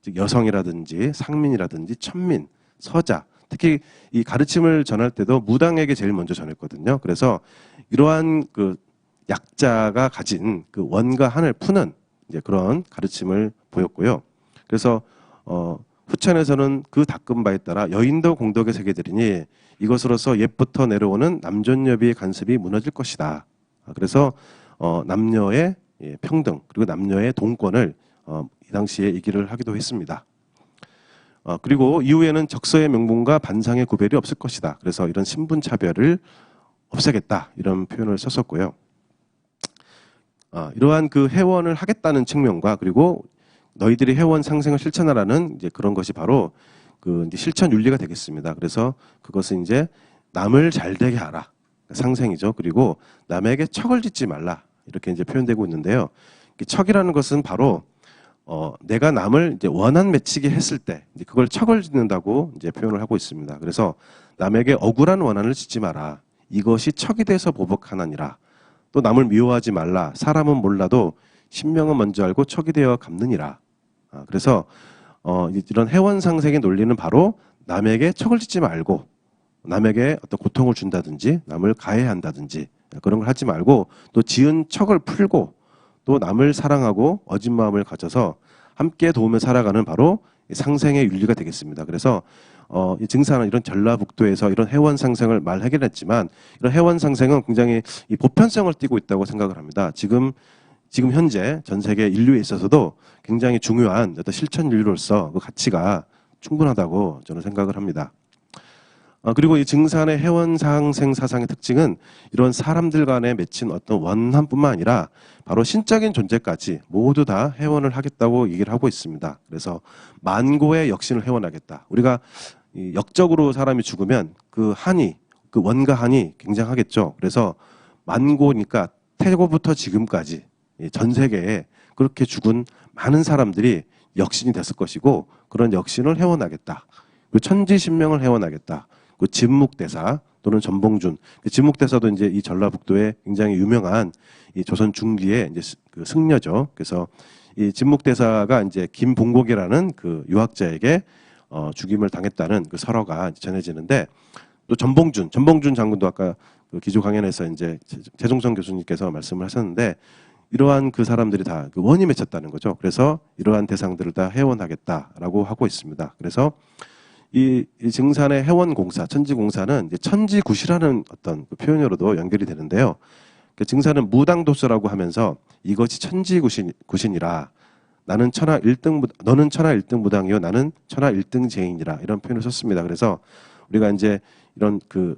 즉 여성이라든지 상민이라든지 천민, 서자, 특히 이 가르침을 전할 때도 무당에게 제일 먼저 전했거든요. 그래서 이러한 그 약자가 가진 그 원과 한을 푸는 이제 그런 가르침을 보였고요. 그래서 후천에서는 그 닦은 바에 따라 여인도 공덕의 세계들이니 이것으로서 옛부터 내려오는 남존여비의 간섭이 무너질 것이다. 그래서 남녀의 평등 그리고 남녀의 동권을 이 당시에 얘기를 하기도 했습니다. 그리고 이후에는 적서의 명분과 반상의 구별이 없을 것이다. 그래서 이런 신분 차별을 없애겠다 이런 표현을 썼었고요. 이러한 그 해원을 하겠다는 측면과 그리고 너희들이 해원 상생을 실천하라는 이제 그런 것이 바로 그 이제 실천 윤리가 되겠습니다. 그래서 그것은 이제 남을 잘 되게 하라 상생이죠. 그리고 남에게 척을 짓지 말라 이렇게 이제 표현되고 있는데요. 척이라는 것은 바로 내가 남을 이제 원한 맺히게 했을 때 이제 그걸 척을 짓는다고 이제 표현을 하고 있습니다. 그래서 남에게 억울한 원한을 짓지 마라. 이것이 척이 돼서 보복하나니라. 또 남을 미워하지 말라. 사람은 몰라도 신명은 먼저 알고 척이 되어 갚느니라. 그래서 이런 해원 상생의 논리는 바로 남에게 척을 짓지 말고 남에게 어떤 고통을 준다든지 남을 가해한다든지 그런 걸 하지 말고 또 지은 척을 풀고 또 남을 사랑하고 어진 마음을 가져서 함께 도우며 살아가는 바로 상생의 윤리가 되겠습니다. 그래서 이 증사는 이런 전라북도에서 이런 해원 상생을 말하긴 했지만 이런 해원 상생은 굉장히 이 보편성을 띠고 있다고 생각을 합니다. 지금 현재 전 세계 인류에 있어서도 굉장히 중요한 어떤 실천 윤리로서 그 가치가 충분하다고 저는 생각을 합니다. 그리고 이 증산의 해원 상생 사상의 특징은 이런 사람들 간에 맺힌 어떤 원한뿐만 아니라 바로 신적인 존재까지 모두 다 해원을 하겠다고 얘기를 하고 있습니다. 그래서 만고의 역신을 해원하겠다. 우리가 이 역적으로 사람이 죽으면 그 한이, 그 원과 한이 굉장하겠죠. 그래서 만고니까 태고부터 지금까지 전 세계에 그렇게 죽은 많은 사람들이 역신이 됐을 것이고 그런 역신을 해원하겠다. 그 천지신명을 해원하겠다. 그 진묵대사 또는 전봉준, 진묵대사도 이제 이 전라북도에 굉장히 유명한 이 조선 중기의 이제 그 승려죠. 그래서 이 진묵대사가 이제 김봉곡이라는 그 유학자에게 죽임을 당했다는 그 설화가 전해지는데 또 전봉준 장군도 아까 그 기조 강연에서 이제 최종성 교수님께서 말씀을 하셨는데 이러한 그 사람들이 다 그 원이 맺혔다는 거죠. 그래서 이러한 대상들을 다 해원하겠다라고 하고 있습니다. 그래서 이 증산의 해원공사, 천지공사는 이제 천지굿이라는 어떤 그 표현으로도 연결이 되는데요. 그 증산은 무당도서라고 하면서 이것이 천지굿이니라. 너는 천하 1등 무당이요 나는 천하 1등 죄인이라 이런 표현을 썼습니다. 그래서 우리가 이제 이런 그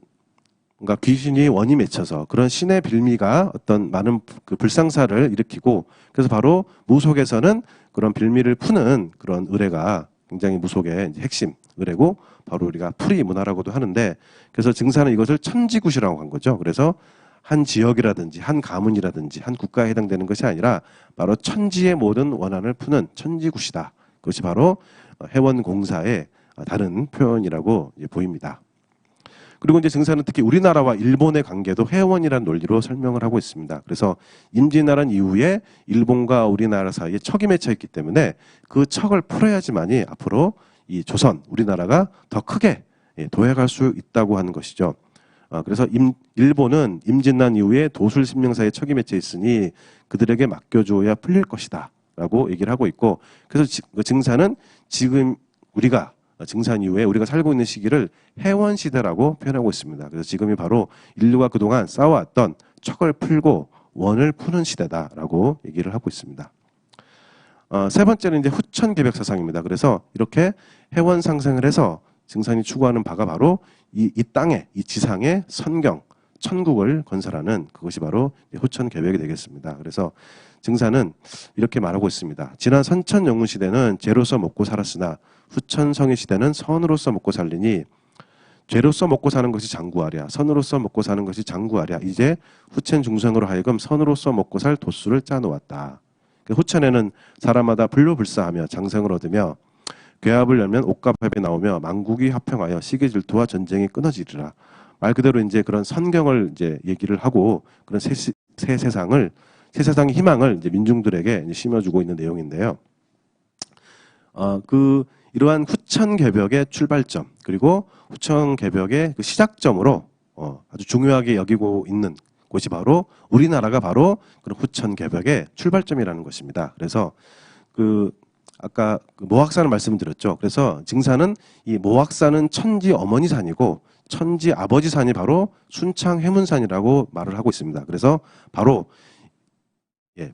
뭔가 귀신이 원이 맺혀서 그런 신의 빌미가 어떤 많은 그 불상사를 일으키고 그래서 바로 무속에서는 그런 빌미를 푸는 그런 의례가 굉장히 무속의 이제 핵심 의례고 바로 우리가 풀이 문화라고도 하는데 그래서 증사는 이것을 천지굿이라고 한 거죠. 그래서 한 지역이라든지 한 가문이라든지 한 국가에 해당되는 것이 아니라 바로 천지의 모든 원한을 푸는 천지굿이다. 그것이 바로 해원공사의 다른 표현이라고 보입니다. 그리고 이제 증사는 특히 우리나라와 일본의 관계도 해원이라는 논리로 설명을 하고 있습니다. 그래서 임진왜란 이후에 일본과 우리나라 사이에 척이 맺혀 있기 때문에 그 척을 풀어야지만이 앞으로 이 조선, 우리나라가 더 크게 도약할 수 있다고 하는 것이죠. 그래서 일본은 임진난 이후에 도술 신명사에 척이 맺혀 있으니 그들에게 맡겨줘야 풀릴 것이다 라고 얘기를 하고 있고 그래서 증사는 지금 우리가 증산 이후에 우리가 살고 있는 시기를 해원 시대라고 표현하고 있습니다. 그래서 지금이 바로 인류가 그동안 쌓아왔던 척을 풀고 원을 푸는 시대다라고 얘기를 하고 있습니다. 세 번째는 이제 후천개벽 사상입니다. 그래서 이렇게 해원 상생을 해서 증산이 추구하는 바가 바로 이 땅에, 이 지상에 선경, 천국을 건설하는 그것이 바로 후천개벽이 되겠습니다. 그래서 증산은 이렇게 말하고 있습니다. 지난 선천영문 시대는 죄로서 먹고 살았으나 후천성의 시대는 선으로서 먹고 살리니 죄로서 먹고 사는 것이 장구하랴 선으로서 먹고 사는 것이 장구하랴 이제 후천 중생으로 하여금 선으로서 먹고 살 도수를 짜놓았다. 후천에는 사람마다 불로불사하며 장생을 얻으며 괴합을 열면 옥갑합에 나오며 만국이 화평하여 시기질투와 전쟁이 끊어지리라. 말 그대로 이제 그런 선경을 이제 얘기를 하고 그런 새 세상의 희망을 이제 민중들에게 이제 심어주고 있는 내용인데요. 이러한 후천개벽의 출발점 그리고 후천개벽의 그 시작점으로 아주 중요하게 여기고 있는 곳이 바로 우리나라가 바로 그런 후천개벽의 출발점이라는 것입니다. 그래서 아까 모악산을 말씀드렸죠. 그래서 증산은 이 모악산은 천지 어머니 산이고 천지 아버지 산이 바로 순창 해문산이라고 말을 하고 있습니다. 그래서 바로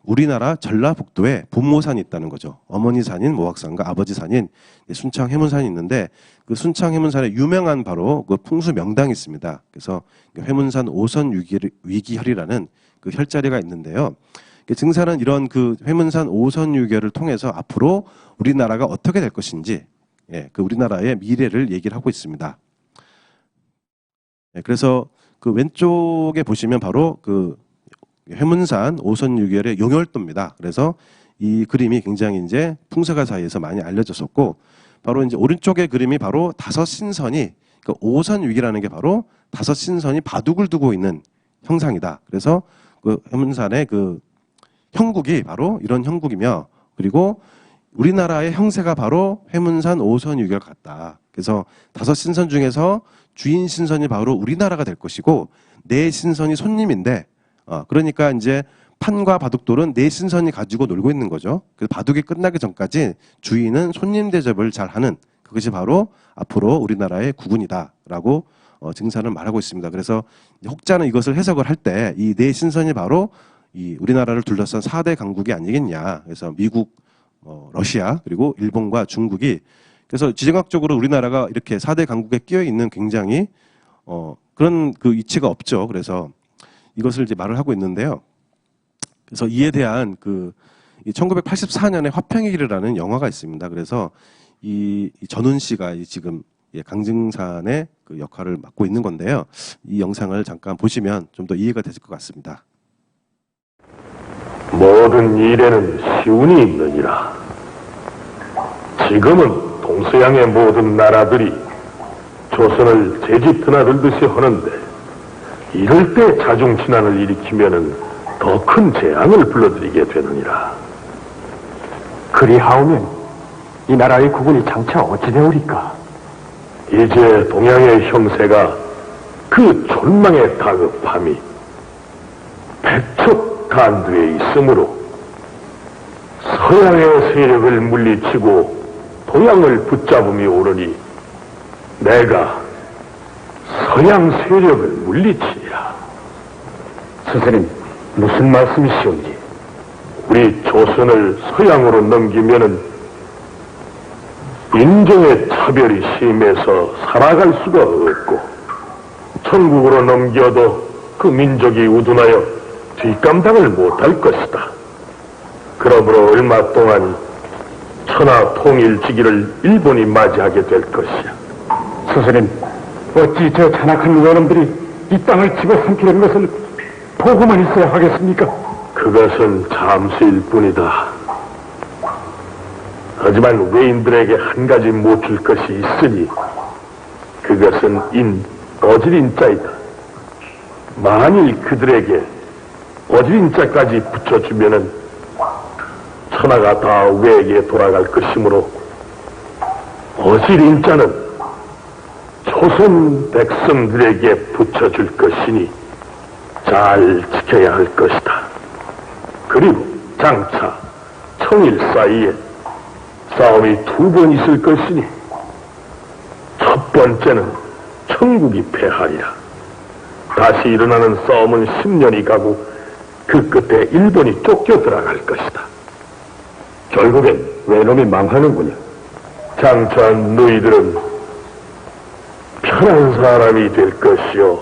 우리나라 전라북도에 분모산이 있다는 거죠. 어머니 산인 모악산과 아버지 산인 순창 해문산이 있는데 그 순창 해문산에 유명한 바로 그 풍수 명당이 있습니다. 그래서 해문산 오선 위기혈이라는 그 혈자리가 있는데요. 증산은 이런 그 해문산 오선 위기혈을 통해서 앞으로 우리나라가 어떻게 될 것인지 그 우리나라의 미래를 얘기를 하고 있습니다. 그래서 그 왼쪽에 보시면 바로 그 해문산 오선유결의 용혈도입니다. 그래서 이 그림이 굉장히 이제 풍사가 사이에서 많이 알려졌었고 바로 이제 오른쪽의 그림이 바로 다섯 신선이 그 오선유기라는 게 바로 다섯 신선이 바둑을 두고 있는 형상이다. 그래서 그 해문산의 그 형국이 바로 이런 형국이며, 그리고 우리나라의 형세가 바로 회문산 5선 유교와 같다. 그래서 5신선 중에서 주인 신선이 바로 우리나라가 될 것이고, 내 신선이 손님인데, 그러니까 이제 판과 바둑돌은 내 신선이 가지고 놀고 있는 거죠. 그래서 바둑이 끝나기 전까지 주인은 손님 대접을 잘 하는, 그것이 바로 앞으로 우리나라의 국운이다라고 증산을 말하고 있습니다. 그래서 혹자는 이것을 해석을 할 때 이 내 신선이 바로 이 우리나라를 둘러싼 4대 강국이 아니겠냐. 그래서 미국, 러시아, 그리고 일본과 중국이, 그래서 지정학적으로 우리나라가 이렇게 4대 강국에 끼어 있는 굉장히 그런 그 위치가 없죠. 그래서 이것을 이제 말을 하고 있는데요. 그래서 이에 대한 그 1984년에 화평의 길이라는 영화가 있습니다. 그래서 이 전훈 씨가 지금 강증산의 그 역할을 맡고 있는 건데요. 이 영상을 잠깐 보시면 좀 더 이해가 되실 것 같습니다. 모든 일에는 시운이 있느니라. 지금은 동서양의 모든 나라들이 조선을 제지 드나들듯이 하는데, 이럴 때 자중신안을 일으키면은 더 큰 재앙을 불러들이게 되느니라. 그리하오면 이 나라의 국운이 장차 어찌 되오리까? 이제 동양의 형세가 그 존망의 다급함이 백척간두에 있으므로 서양의 세력을 물리치고 동양을 붙잡음이 오르니 내가 서양 세력을 물리치리라. 스승님, 무슨 말씀이시온지? 우리 조선을 서양으로 넘기면은 인종의 차별이 심해서 살아갈 수가 없고, 천국으로 넘겨도 그 민족이 우둔하여 뒷감당을 못할 것이다. 그러므로 얼마 동안 천하 통일지기를 일본이 맞이하게 될 것이야. 스승님, 어찌 저 잔악한 외놈들이 이 땅을 집어삼키려는 것을 보고만 있어야 하겠습니까? 그것은 잠시일 뿐이다. 하지만 외인들에게 한 가지 못 줄 것이 있으니 그것은 어지린자이다. 만일 그들에게 어지린자까지 붙여주면은 천하가 다 외에게 돌아갈 것이므로 어지린자는 조선 백성들에게 붙여줄 것이니 잘 지켜야 할 것이다. 그리고 장차 청일 사이에 싸움이 2번 있을 것이니 첫 번째는 청국이 패하리라. 다시 일어나는 싸움은 10년이 가고 그 끝에 일본이 쫓겨 들어갈 것이다. 결국엔 외놈이 망하는군요. 장차 너희들은 편한 사람이 될 것이요,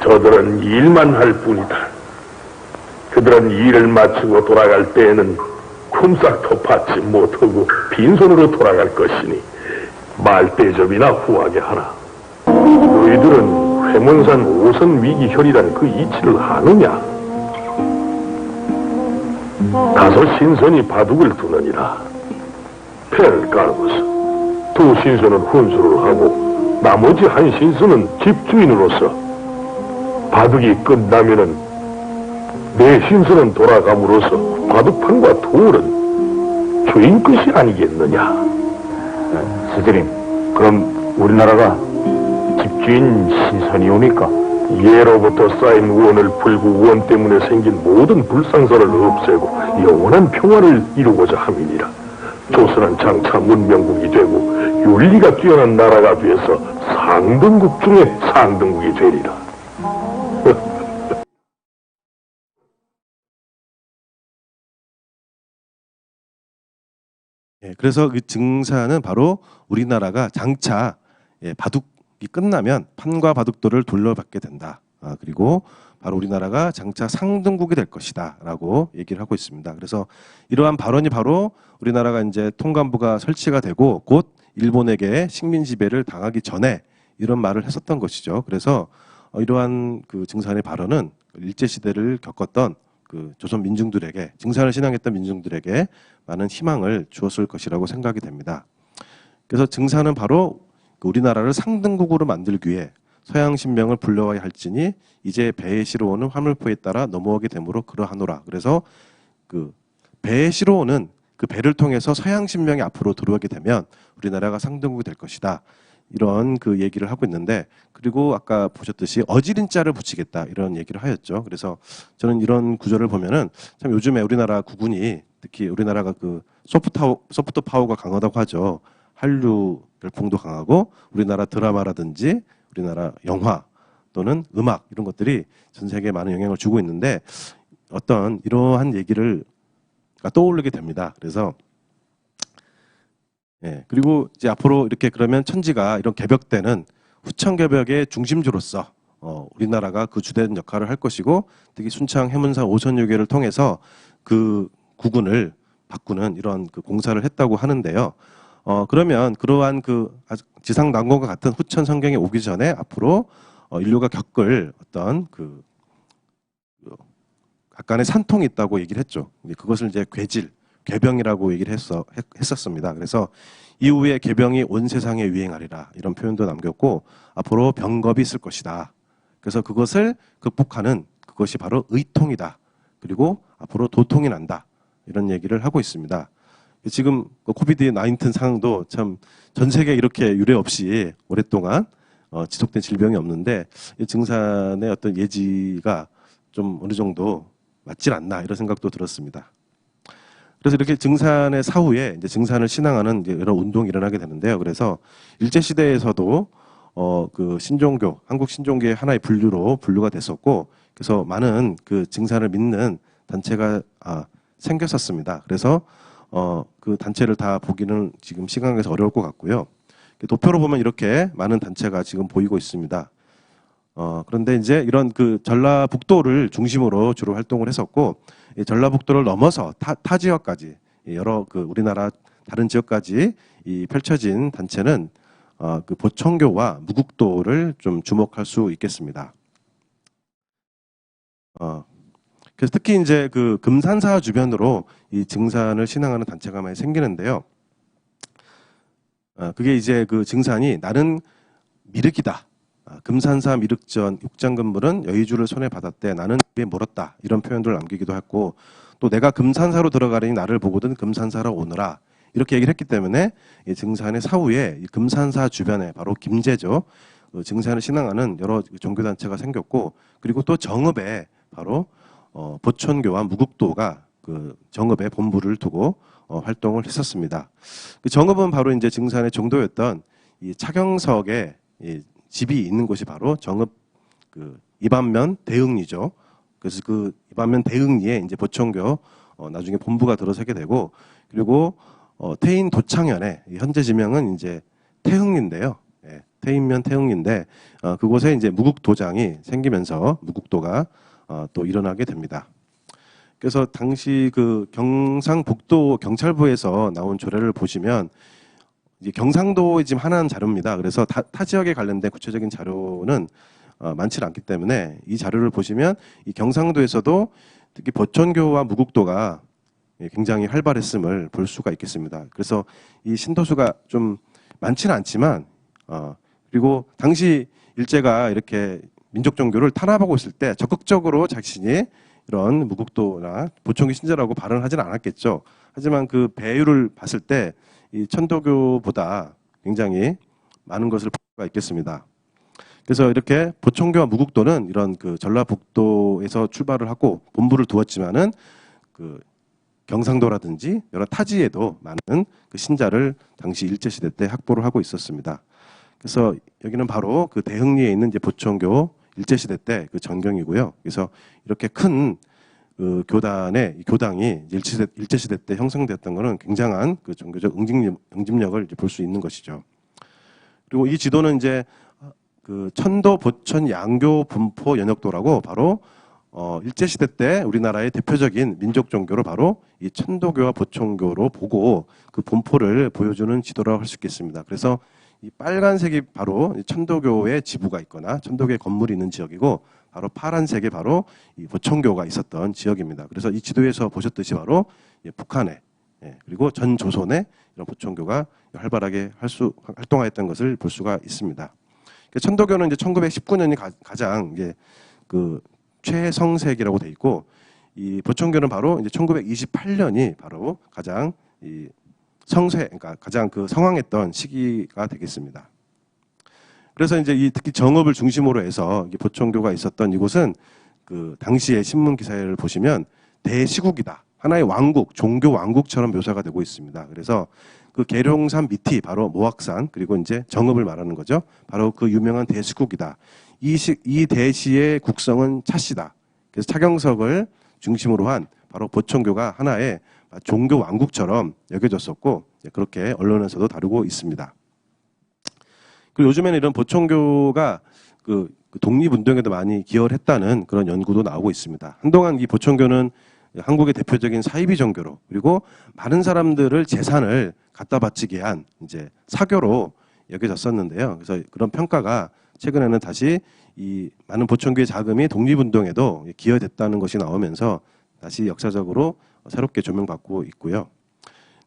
저들은 일만 할 뿐이다. 그들은 일을 마치고 돌아갈 때에는 품삯도 받지 못하고 빈손으로 돌아갈 것이니 말대접이나 후하게 하라. 너희들은 회문산 5선 위기혈이란 그 이치를 아느냐? 다섯 신선이 바둑을 두느니라. 패를 깔고서 2 신선은 훈수를 하고 나머지 1 신선은 집주인으로서 바둑이 끝나면은 4 신선은 돌아감으로써 바둑판과 돌은 주인 것이 아니겠느냐? 스승님, 그럼 우리나라가 집주인 신선이오니까? 예로부터 쌓인 원을 풀고 원 때문에 생긴 모든 불상사를 없애고 영원한 평화를 이루고자 함이니라. 조선은 장차 문명국이 되고 윤리가 뛰어난 나라가 되어서 상등국 중에 상등국이 되리라. 그래서 그 증사는 바로 우리나라가 장차 바둑이 끝나면 판과 바둑돌을 돌려받게 된다. 그리고 바로 우리나라가 장차 상등국이 될 것이다라고 얘기를 하고 있습니다. 그래서 이러한 발언이 바로 우리나라가 이제 통감부가 설치가 되고 곧 일본에게 식민 지배를 당하기 전에 이런 말을 했었던 것이죠. 그래서 이러한 그 증산의 발언은 일제 시대를 겪었던 그 조선 민중들에게, 증산을 신앙했던 민중들에게 많은 희망을 주었을 것이라고 생각이 됩니다. 그래서 증산은 바로 우리나라를 상등국으로 만들기 위해 서양 신명을 불러와야 할지니 이제 배에 실어오는 화물포에 따라 넘어오게 되므로 그러하노라. 그래서 그 배시로는 그 배를 통해서 서양 신명이 앞으로 들어오게 되면 우리나라가 상등국이 될 것이다. 이런 그 얘기를 하고 있는데, 그리고 아까 보셨듯이 어지린자를 붙이겠다 이런 얘기를 하였죠. 그래서 저는 이런 구조를 보면은 참 요즘에 우리나라 국군이, 특히 우리나라가 그 소프트 파워가 강하다고 하죠. 한류 열풍도 강하고 우리나라 드라마라든지 우리나라 영화 또는 음악 이런 것들이 전 세계에 많은 영향을 주고 있는데, 어떤 이러한 얘기를 떠올리게 됩니다. 그래서 그리고 이제 앞으로 이렇게 그러면 천지가 이런 개벽 때는 후천 개벽의 중심주로서 우리나라가 그 주된 역할을 할 것이고, 특히 순창 해문사 오선유계를 통해서 그 국군을 바꾸는 이런 그 공사를 했다고 하는데요. 그러면 그러한 그 지상 난공과 같은 후천 성경이 오기 전에 앞으로 인류가 겪을 어떤 그 약간의 산통이 있다고 얘기를 했죠. 그것을 이제 궤병이라고 얘기를 했었습니다. 그래서 이후에 궤병이 온 세상에 유행하리라 이런 표현도 남겼고, 앞으로 병겁이 있을 것이다. 그래서 그것을 극복하는 그것이 바로 의통이다. 그리고 앞으로 도통이 난다. 이런 얘기를 하고 있습니다. 지금 코비드-19 상황도 참 전 세계 이렇게 유례 없이 오랫동안 지속된 질병이 없는데, 이 증산의 어떤 예지가 좀 어느 정도 맞질 않나 이런 생각도 들었습니다. 그래서 이렇게 증산의 사후에 이제 증산을 신앙하는 이제 여러 운동이 일어나게 되는데요. 그래서 일제 시대에서도 그 신종교, 한국 신종교의 하나의 분류가 됐었고, 그래서 많은 그 증산을 믿는 단체가 생겼었습니다. 그래서 그 단체를 다 보기는 지금 시간에서 어려울 것 같고요. 도표로 보면 이렇게 많은 단체가 지금 보이고 있습니다. 그런데 이제 이런 그 전라북도를 중심으로 주로 활동을 했었고, 이 전라북도를 넘어서 타 지역까지 여러 그 우리나라 다른 지역까지 이 펼쳐진 단체는 그 보청교와 무국도를 좀 주목할 수 있겠습니다. 그래서 특히 이제 그 금산사 주변으로 이 증산을 신앙하는 단체가 많이 생기는데요. 그게 이제 그 증산이 나는 미륵이다. 금산사 미륵전 육장근물은 여의주를 손에 받았대. 나는 입에 물었다. 이런 표현들을 남기기도 했고, 또 내가 금산사로 들어가려니 나를 보거든 금산사로 오너라. 이렇게 얘기를 했기 때문에 이 증산의 사후에 이 금산사 주변에 바로 김제죠. 증산을 신앙하는 여러 종교단체가 생겼고, 그리고 또 정읍에 바로 보천교와 무국도가 그 정읍에 본부를 두고 활동을 했었습니다. 그 정읍은 바로 이제 증산의 정도였던 이 차경석의 이 집이 있는 곳이 바로 정읍 그 이반면 대흥리죠. 그래서 그 이반면 대흥리에 이제 보청교 나중에 본부가 들어서게 되고, 그리고 태인 도창현의 현재 지명은 이제 태흥리인데요. 태인면 태흥리인데 그곳에 이제 무국도장이 생기면서 무국도가 또 일어나게 됩니다. 그래서 당시 그 경상북도 경찰부에서 나온 조례를 보시면 이제 경상도의 지금 하나는 자료입니다. 그래서 타 지역에 관련된 구체적인 자료는 많지 않기 때문에 이 자료를 보시면 이 경상도에서도 특히 보천교와 무국도가 굉장히 활발했음을 볼 수가 있겠습니다. 그래서 이 신도수가 좀 많지는 않지만 그리고 당시 일제가 이렇게 민족 종교를 탄압하고 있을 때 적극적으로 자신이 이런 무국도나 보청교 신자라고 발언을 하지는 않았겠죠. 하지만 그 배율을 봤을 때 이 천도교보다 굉장히 많은 것을 볼 수가 있겠습니다. 그래서 이렇게 보청교와 무국도는 이런 그 전라북도에서 출발을 하고 본부를 두었지만은 그 경상도라든지 여러 타지에도 많은 그 신자를 당시 일제시대 때 확보를 하고 있었습니다. 그래서 여기는 바로 그 대흥리에 있는 이제 보청교 일제시대 때 그 전경이고요. 그래서 이렇게 큰 그 교당이 일제시대 때 형성되었던 것은 굉장한 그 종교적 응집력을 이제 볼 수 있는 것이죠. 그리고 이 지도는 이제 그 천도, 보천, 양교, 분포, 연역도라고 바로 일제시대 때 우리나라의 대표적인 민족 종교로 바로 이 천도교와 보청교로 보고 그 분포를 보여주는 지도라고 할 수 있겠습니다. 그래서 이 빨간색이 바로 천도교의 지부가 있거나 천도교의 건물이 있는 지역이고, 바로 파란색이 바로 이 보청교가 있었던 지역입니다. 그래서 이 지도에서 보셨듯이 바로 북한에 그리고 전 조선에 이런 보청교가 활발하게 활동하였던 것을 볼 수가 있습니다. 천도교는 이제 1919년이 가장 이제 그 최성세기라고 돼 있고, 이 보청교는 바로 이제 1928년이 바로 가장 이 그러니까 가장 그 성황했던 시기가 되겠습니다. 그래서 이제 이 특히 정읍을 중심으로 해서 이 보청교가 있었던 이곳은 그 당시의 신문 기사를 보시면 대시국이다. 하나의 왕국, 종교 왕국처럼 묘사가 되고 있습니다. 그래서 그 계룡산 밑이 바로 모악산, 그리고 이제 정읍을 말하는 거죠. 바로 그 유명한 대시국이다. 이 대시의 국성은 차씨다. 그래서 차경석을 중심으로 한 바로 보청교가 하나의 종교 왕국처럼 여겨졌었고, 그렇게 언론에서도 다루고 있습니다. 그리고 요즘에는 이런 보청교가 그 독립운동에도 많이 기여를 했다는 그런 연구도 나오고 있습니다. 한동안 이 보청교는 한국의 대표적인 사이비 종교로, 그리고 많은 사람들을 재산을 갖다 바치게 한 이제 사교로 여겨졌었는데요. 그래서 그런 평가가 최근에는 다시 이 많은 보청교의 자금이 독립운동에도 기여됐다는 것이 나오면서 다시 역사적으로 새롭게 조명받고 있고요.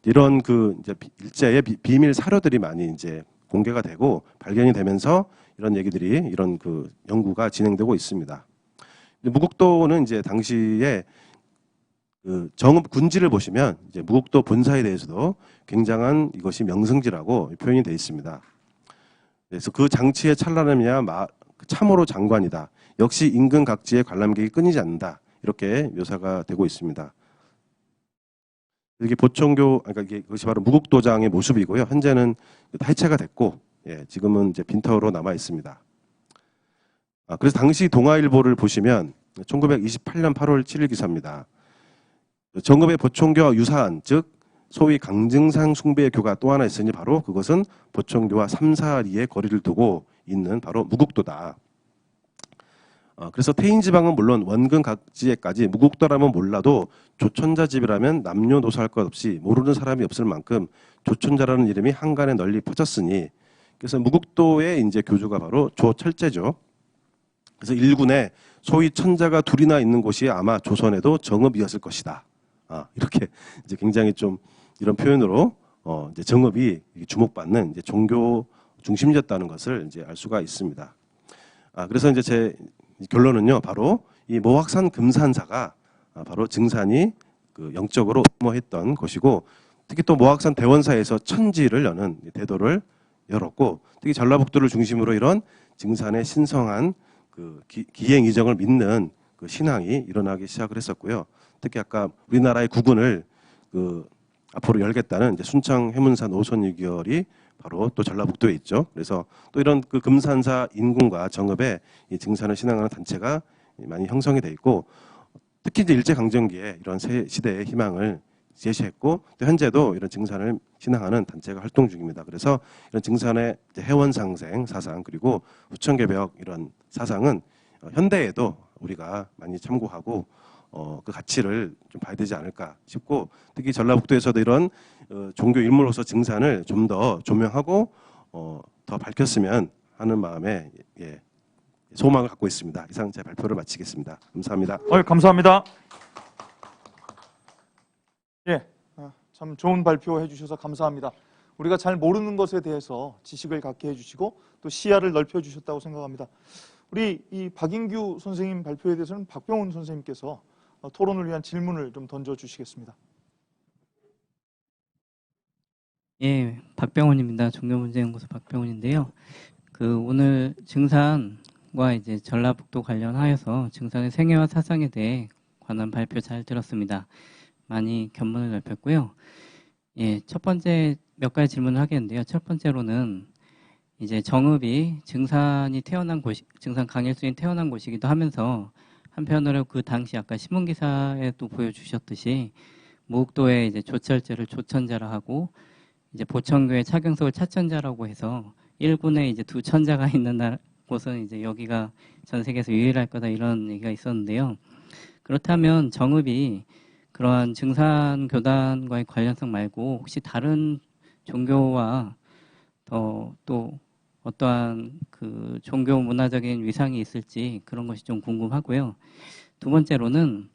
이런 그 이제 일제의 비밀 사료들이 많이 이제 공개가 되고 발견이 되면서 이런 얘기들이, 이런 그 연구가 진행되고 있습니다. 무국도는 이제 당시에 그 정읍 군지를 보시면 이제 무국도 본사에 대해서도 굉장한 이것이 명승지라고 표현이 되어 있습니다. 그래서 그 장치의 찬란함이야 참으로 장관이다. 역시 인근 각지의 관람객이 끊이지 않는다. 이렇게 묘사가 되고 있습니다. 이게 보청교, 그러니까 이것이 바로 무국도장의 모습이고요. 현재는 해체가 됐고, 지금은 이제 빈터로 남아 있습니다. 그래서 당시 동아일보를 보시면 1928년 8월 7일 기사입니다. 정읍의 보청교와 유사한, 즉 소위 강증상 숭배의 교가 또 하나 있으니 바로 그것은 보청교와 3, 4리의 거리를 두고 있는 바로 무국도다. 그래서 태인지방은 물론 원근 각지에까지 무국도라면 몰라도 조천자 집이라면 남녀노소 할 것 없이 모르는 사람이 없을 만큼 조천자라는 이름이 한간에 널리 퍼졌으니, 그래서 무국도의 이제 교주가 바로 조철제죠. 그래서 일군에 소위 천자가 둘이나 있는 곳이 아마 조선에도 정읍이었을 것이다. 이렇게 이제 굉장히 좀 이런 표현으로 이제 정읍이 주목받는 이제 종교 중심이었다는 것을 이제 알 수가 있습니다. 그래서 이제 제 결론은요, 바로 이 모악산 금산사가 바로 증산이 그 영적으로 음모했던 것이고, 특히 또 모악산 대원사에서 천지를 여는 대도를 열었고, 특히 전라북도를 중심으로 이런 증산의 신성한 그 기행 이정을 믿는 그 신앙이 일어나기 시작을 했었고요. 특히 아까 우리나라의 국군을 그 앞으로 열겠다는 이제 순창 해문사 노선 유결이 바로 또 전라북도에 있죠. 그래서 또 이런 그 금산사 인군과 정읍에 이 증산을 신앙하는 단체가 많이 형성이 돼 있고, 특히 이제 일제 강점기에 이런 새 시대의 희망을 제시했고, 또 현재도 이런 증산을 신앙하는 단체가 활동 중입니다. 그래서 이런 증산의 해원상생 사상, 그리고 후천개벽 이런 사상은 현대에도 우리가 많이 참고하고 그 가치를 좀 봐야 되지 않을까 싶고, 특히 전라북도에서도 이런 종교 인물로서 증산을 좀 더 조명하고 더 밝혔으면 하는 마음에 소망을 갖고 있습니다. 이상 제 발표를 마치겠습니다. 감사합니다. 감사합니다. 참 좋은 발표해 주셔서 감사합니다. 우리가 잘 모르는 것에 대해서 지식을 갖게 해주시고 또 시야를 넓혀 주셨다고 생각합니다. 우리 이 박인규 선생님 발표에 대해서는 박병훈 선생님께서 토론을 위한 질문을 좀 던져 주시겠습니다. 예, 박병훈입니다. 종교문제연구소 박병훈인데요. 그 오늘 증산과 이제 전라북도 관련하여서 증산의 생애와 사상에 대해 관한 발표 잘 들었습니다. 많이 견문을 넓혔고요. 첫 번째 몇 가지 질문을 하겠는데요. 첫 번째로는 이제 정읍이 증산이 태어난 곳이, 증산 강일수인 태어난 곳이기도 하면서, 한편으로 그 당시 아까 신문기사에도 보여주셨듯이 무국도에 이제 조철제를 조천자라 하고, 이제 보청교의 차경석을 차천자라고 해서 일군에 이제 두 천자가 있는 곳은 이제 여기가 전 세계에서 유일할 거다, 이런 얘기가 있었는데요. 그렇다면 정읍이 그러한 증산 교단과의 관련성 말고 혹시 다른 종교와 또 어떠한 그 종교 문화적인 위상이 있을지 그런 것이 좀 궁금하고요. 두 번째로는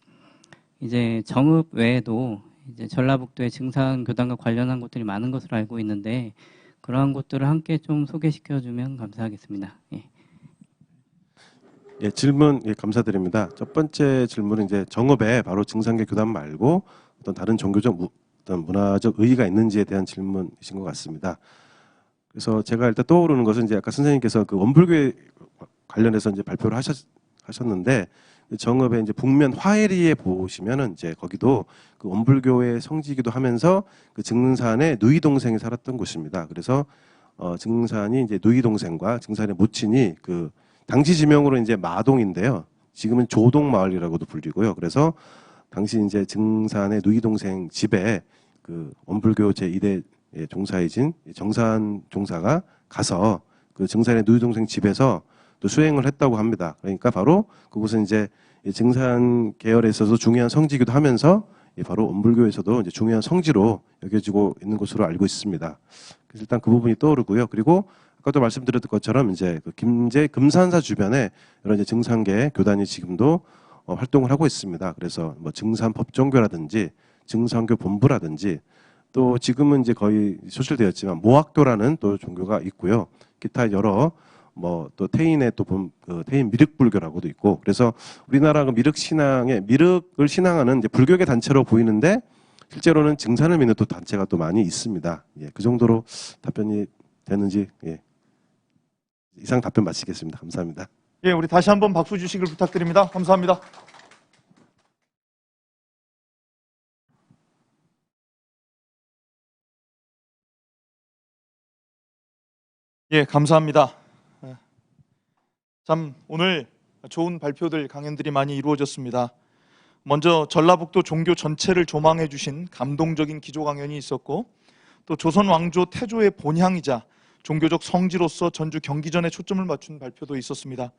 이제 정읍 외에도 이제 전라북도의 증산 교단과 관련한 곳들이 많은 것으로 알고 있는데, 그러한 곳들을 함께 좀 소개시켜 주면 감사하겠습니다. 예, 질문 감사드립니다. 첫 번째 질문은 이제 정읍에 바로 증상계 교단 말고 어떤 다른 종교적 어떤 문화적 의의가 있는지에 대한 질문이신 것 같습니다. 그래서 제가 일단 떠오르는 것은 이제 아까 선생님께서 그 원불교에 관련해서 이제 발표를 하셨는데 정읍의 이제 북면 화해리에 보시면은 이제 거기도 그 원불교의 성지이기도 하면서 그 증산에 누이 동생이 살았던 곳입니다. 그래서 증산이 이제 누이 동생과 증산의 모친이 그 당시 지명으로 이제 마동인데요. 지금은 조동 마을이라고도 불리고요. 그래서 당시 이제 증산의 누이 동생 집에 그 원불교 제2대 종사이진 정산 종사가 가서 그 증산의 누이 동생 집에서 또 수행을 했다고 합니다. 그러니까 바로 그곳은 이제 증산 계열에 있어서 중요한 성지이기도 하면서 바로 원불교에서도 이제 중요한 성지로 여겨지고 있는 것으로 알고 있습니다. 그래서 일단 그 부분이 떠오르고요. 그리고 아까도 말씀드렸던 것처럼 이제 그 김제 금산사 주변에 여러 이제 증산계 교단이 지금도 활동을 하고 있습니다. 그래서 뭐 증산 법정교라든지 증산교 본부라든지 또 지금은 이제 거의 소실되었지만 모학교라는 또 종교가 있고요. 기타 여러 뭐 또 태인의 또 그 태인 미륵불교라고도 있고 그래서 우리나라 그 미륵 신앙에 미륵을 신앙하는 이제 불교계 단체로 보이는데 실제로는 증산을 믿는 또 단체가 또 많이 있습니다. 예, 그 정도로 답변이 되는지 예. 이상 답변 마치겠습니다. 감사합니다. 예, 우리 다시 한번 박수 주시길 부탁드립니다. 감사합니다. 예, 감사합니다. 참 오늘 좋은 발표들, 강연들이 많이 이루어졌습니다. 먼저 전라북도 종교 전체를 조망해 주신 감동적인 기조 강연이 있었고 또 조선 왕조 태조의 본향이자 종교적 성지로서 전주 경기전에 초점을 맞춘 발표도 있었습니다.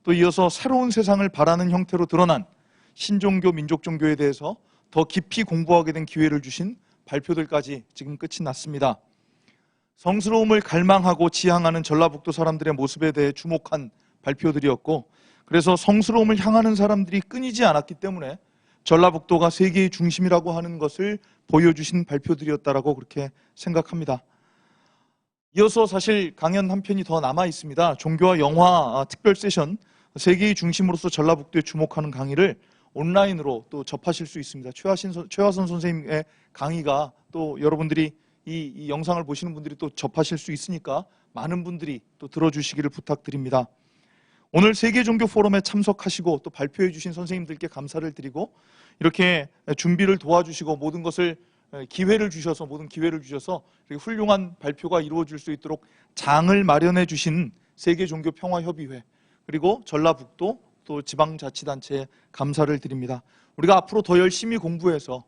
또 이어서 새로운 세상을 바라는 형태로 드러난 신종교, 민족종교에 대해서 더 깊이 공부하게 된 기회를 주신 발표들까지 지금 끝이 났습니다. 성스러움을 갈망하고 지향하는 전라북도 사람들의 모습에 대해 주목한 발표들이었고 그래서 성스러움을 향하는 사람들이 끊이지 않았기 때문에 전라북도가 세계의 중심이라고 하는 것을 보여주신 발표들이었다라고 그렇게 생각합니다. 이어서 사실 강연 한 편이 더 남아 있습니다. 종교와 영화 특별 세션 세계의 중심으로서 전라북도에 주목하는 강의를 온라인으로 또 접하실 수 있습니다. 최화선 선생님의 강의가 또 여러분들이 이 영상을 보시는 분들이 또 접하실 수 있으니까 많은 분들이 또 들어주시기를 부탁드립니다. 오늘 세계종교 포럼에 참석하시고 또 발표해 주신 선생님들께 감사를 드리고 이렇게 준비를 도와주시고 모든 것을 모든 기회를 주셔서 이렇게 훌륭한 발표가 이루어질 수 있도록 장을 마련해 주신 세계종교평화협의회 그리고 전라북도 또 지방자치단체에 감사를 드립니다. 우리가 앞으로 더 열심히 공부해서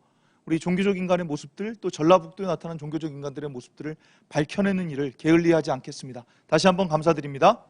우리 종교적 인간의 모습들 또 전라북도에 나타난 종교적 인간들의 모습들을 밝혀내는 일을 게을리하지 않겠습니다. 다시 한번 감사드립니다.